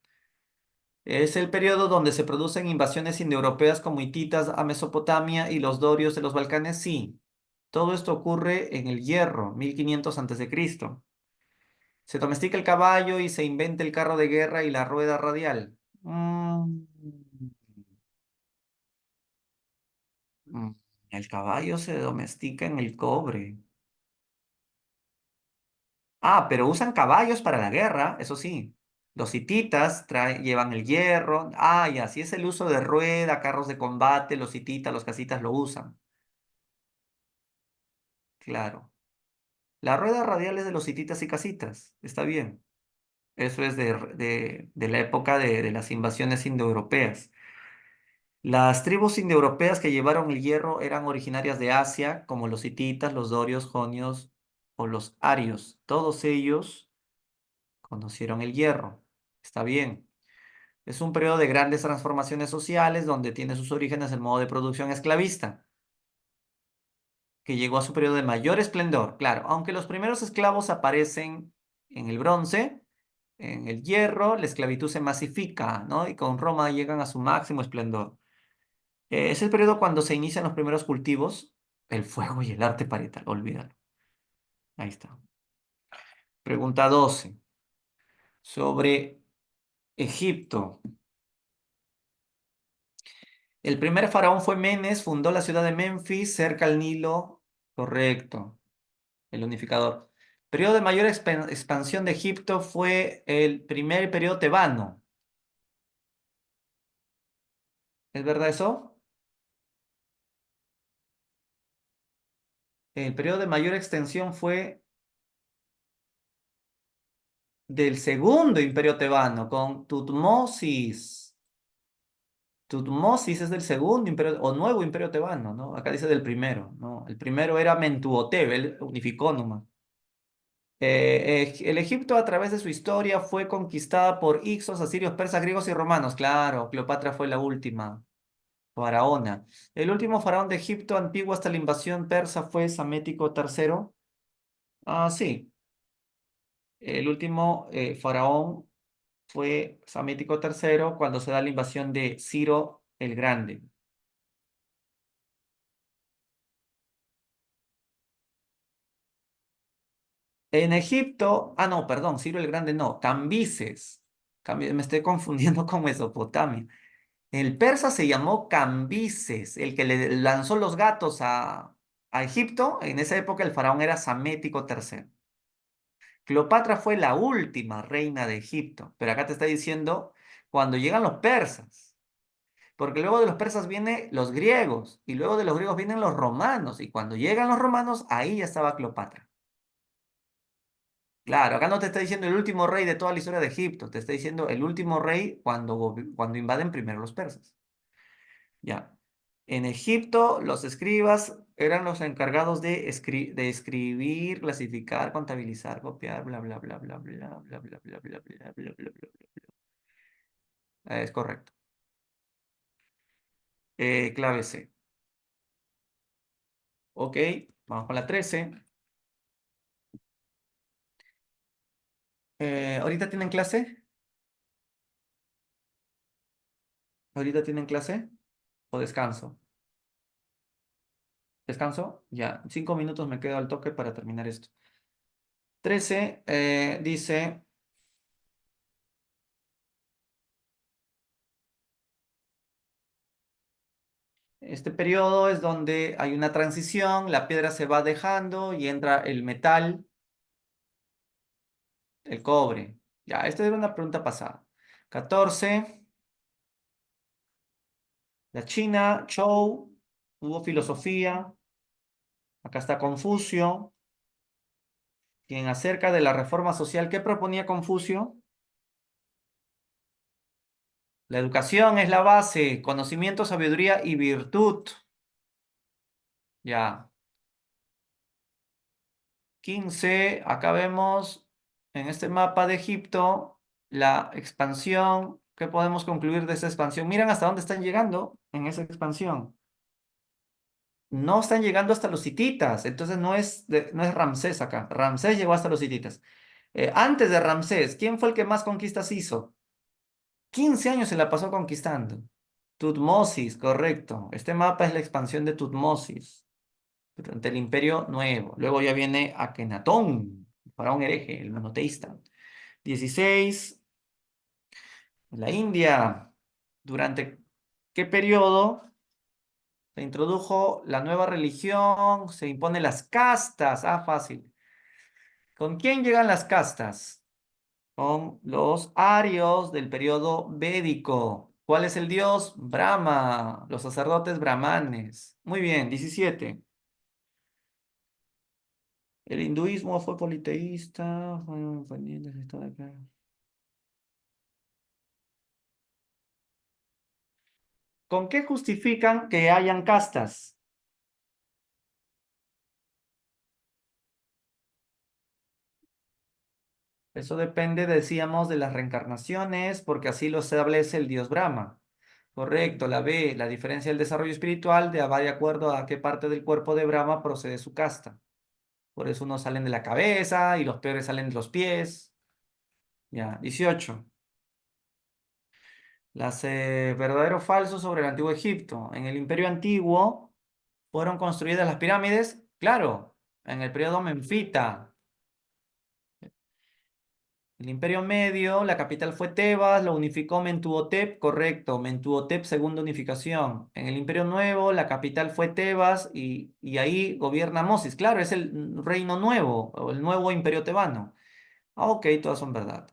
Es el periodo donde se producen invasiones indoeuropeas como hititas a Mesopotamia y los dorios de los Balcanes. Sí, todo esto ocurre en el hierro, 1500 a.C. Se domestica el caballo y se inventa el carro de guerra y la rueda radial. Mm, el caballo se domestica en el cobre. Ah, pero usan caballos para la guerra, eso sí. Los hititas llevan el hierro. Ah, y así es el uso de rueda, carros de combate, los hititas, los casitas lo usan. Claro. La rueda radial es de los hititas y casitas. Está bien. Eso es de la época de las invasiones indoeuropeas. Las tribus indoeuropeas que llevaron el hierro eran originarias de Asia, como los hititas, los dorios, jonios o los arios. Todos ellos conocieron el hierro. Está bien. Es un periodo de grandes transformaciones sociales donde tiene sus orígenes el modo de producción esclavista, que llegó a su periodo de mayor esplendor. Claro, aunque los primeros esclavos aparecen en el bronce, En el hierro, la esclavitud se masifica, ¿no? Y con Roma llegan a su máximo esplendor. Es el periodo cuando se inician los primeros cultivos, el fuego y el arte parietal, olvídalo. Ahí está. Pregunta 12. Sobre Egipto. El primer faraón fue Menes, fundó la ciudad de Memphis, cerca al Nilo. Correcto, el unificador. Periodo de mayor expansión de Egipto fue el primer periodo tebano. ¿Es verdad eso? El periodo de mayor extensión fue del segundo imperio tebano, con Tutmosis. Tutmosis es del segundo imperio, o nuevo imperio tebano, ¿no? Acá dice del primero, ¿no? El primero era Mentuhotep, él unificó nomás. El Egipto a través de su historia fue conquistada por hicsos, asirios, persas, griegos y romanos. Claro, Cleopatra fue la última faraona. El último faraón de Egipto antiguo hasta la invasión persa fue Psamético III. Ah, sí. El último faraón fue Psamético III cuando se da la invasión de Ciro el Grande. En Egipto, no, perdón, Ciro el Grande no, Cambises. Me estoy confundiendo con Mesopotamia. El persa se llamó Cambises, el que le lanzó los gatos a Egipto. En esa época el faraón era Psamético III. Cleopatra fue la última reina de Egipto, pero acá te está diciendo cuando llegan los persas, porque luego de los persas vienen los griegos y luego de los griegos vienen los romanos y cuando llegan los romanos ahí ya estaba Cleopatra. Claro, acá no te está diciendo el último rey de toda la historia de Egipto, te está diciendo el último rey cuando invaden primero los persas. Ya. En Egipto, los escribas eran los encargados de escribir, clasificar, contabilizar, copiar, bla, bla, bla, bla, bla, bla, bla, bla, bla, bla, bla, bla, bla, bla. Es correcto. Clave C. Ok, vamos con la 13. ¿Ahorita tienen clase? ¿Ahorita tienen clase? ¿O descanso? ¿Descanso? Ya, 5 minutos me quedo al toque para terminar esto. 13 dice, este periodo es donde hay una transición, la piedra se va dejando y entra el metal, el cobre. Ya, esta era una pregunta pasada. 14, la China, Chou, hubo filosofía. Acá está Confucio, quien acerca de la reforma social, ¿qué proponía Confucio? La educación es la base, conocimiento, sabiduría y virtud. Ya. 15, acá vemos en este mapa de Egipto la expansión. ¿Qué podemos concluir de esa expansión? Miren hasta dónde están llegando en esa expansión. No están llegando hasta los hititas, entonces no es Ramsés acá. Ramsés llegó hasta los hititas. Antes de Ramsés, ¿quién fue el que más conquistas hizo? 15 años se la pasó conquistando. Tutmosis, correcto. Este mapa es la expansión de Tutmosis durante el Imperio Nuevo. Luego ya viene Akenatón, el faraón hereje, el monoteísta. 16, la India. ¿Durante qué periodo se introdujo la nueva religión? Se imponen las castas. Ah, fácil. ¿Con quién llegan las castas? Con los arios del periodo védico. ¿Cuál es el dios? Brahma, los sacerdotes brahmanes. Muy bien, 17. El hinduismo fue politeísta. ¿Con qué justifican que hayan castas? Eso depende, decíamos, de las reencarnaciones, porque así lo establece el dios Brahma. Correcto, la B, la diferencia del desarrollo espiritual va de acuerdo a qué parte del cuerpo de Brahma procede su casta. Por eso unos salen de la cabeza y los peores salen de los pies. Ya, 18. Las verdadero o falso sobre el antiguo Egipto. En el Imperio Antiguo fueron construidas las pirámides, claro, en el periodo Menfita. El Imperio Medio, la capital fue Tebas, lo unificó Mentuhotep, correcto, Mentuhotep, segunda unificación. En el Imperio Nuevo, la capital fue Tebas y ahí gobierna Mosis. Claro, es el reino nuevo, o el nuevo imperio tebano. Ah, ok, todas son verdad.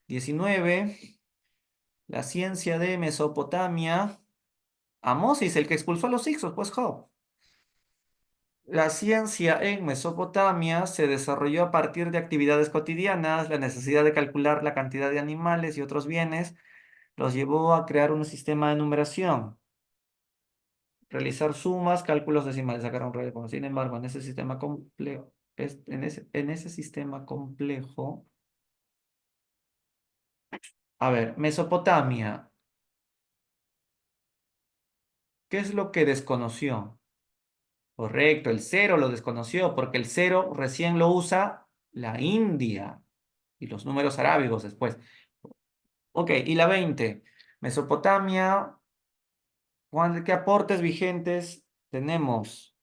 19. La ciencia de Mesopotamia. A Mosis, el que expulsó a los hicsos, pues Job. La ciencia en Mesopotamia se desarrolló a partir de actividades cotidianas, la necesidad de calcular la cantidad de animales y otros bienes los llevó a crear un sistema de numeración, realizar sumas, cálculos decimales, sacar un récord. Sin embargo, en ese sistema complejo, en ese sistema complejo, a ver, Mesopotamia, ¿qué es lo que desconoció? Correcto, el cero lo desconoció porque el cero recién lo usa la India y los números arábigos después. Ok, y la 20. Mesopotamia, ¿qué aportes vigentes tenemos?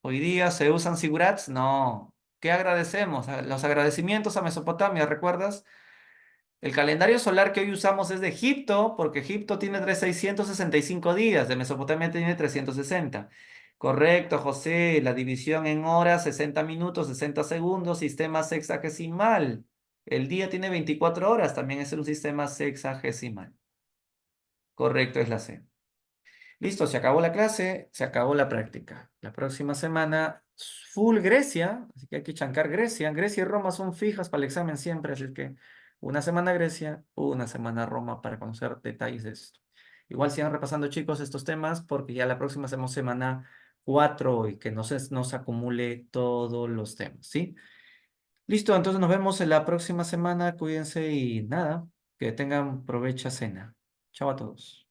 Hoy día se usan sigurats, no. ¿Qué agradecemos? Los agradecimientos a Mesopotamia, ¿recuerdas? El calendario solar que hoy usamos es de Egipto, porque Egipto tiene 665 días, de Mesopotamia tiene 360. Correcto, José, la división en horas, 60 minutos, 60 segundos, sistema sexagesimal. El día tiene 24 horas, también es un sistema sexagesimal. Correcto, es la C. Listo, se acabó la clase, se acabó la práctica. La próxima semana, full Grecia, así que hay que chancar Grecia. Grecia y Roma son fijas para el examen siempre, así que una semana Grecia, una semana Roma para conocer detalles de esto. Igual sigan repasando, chicos, estos temas, porque ya la próxima hacemos semana 4 y que no se acumule todos los temas, ¿sí? Listo, entonces nos vemos en la próxima semana. Cuídense y nada, que tengan provecha cena. Chao a todos.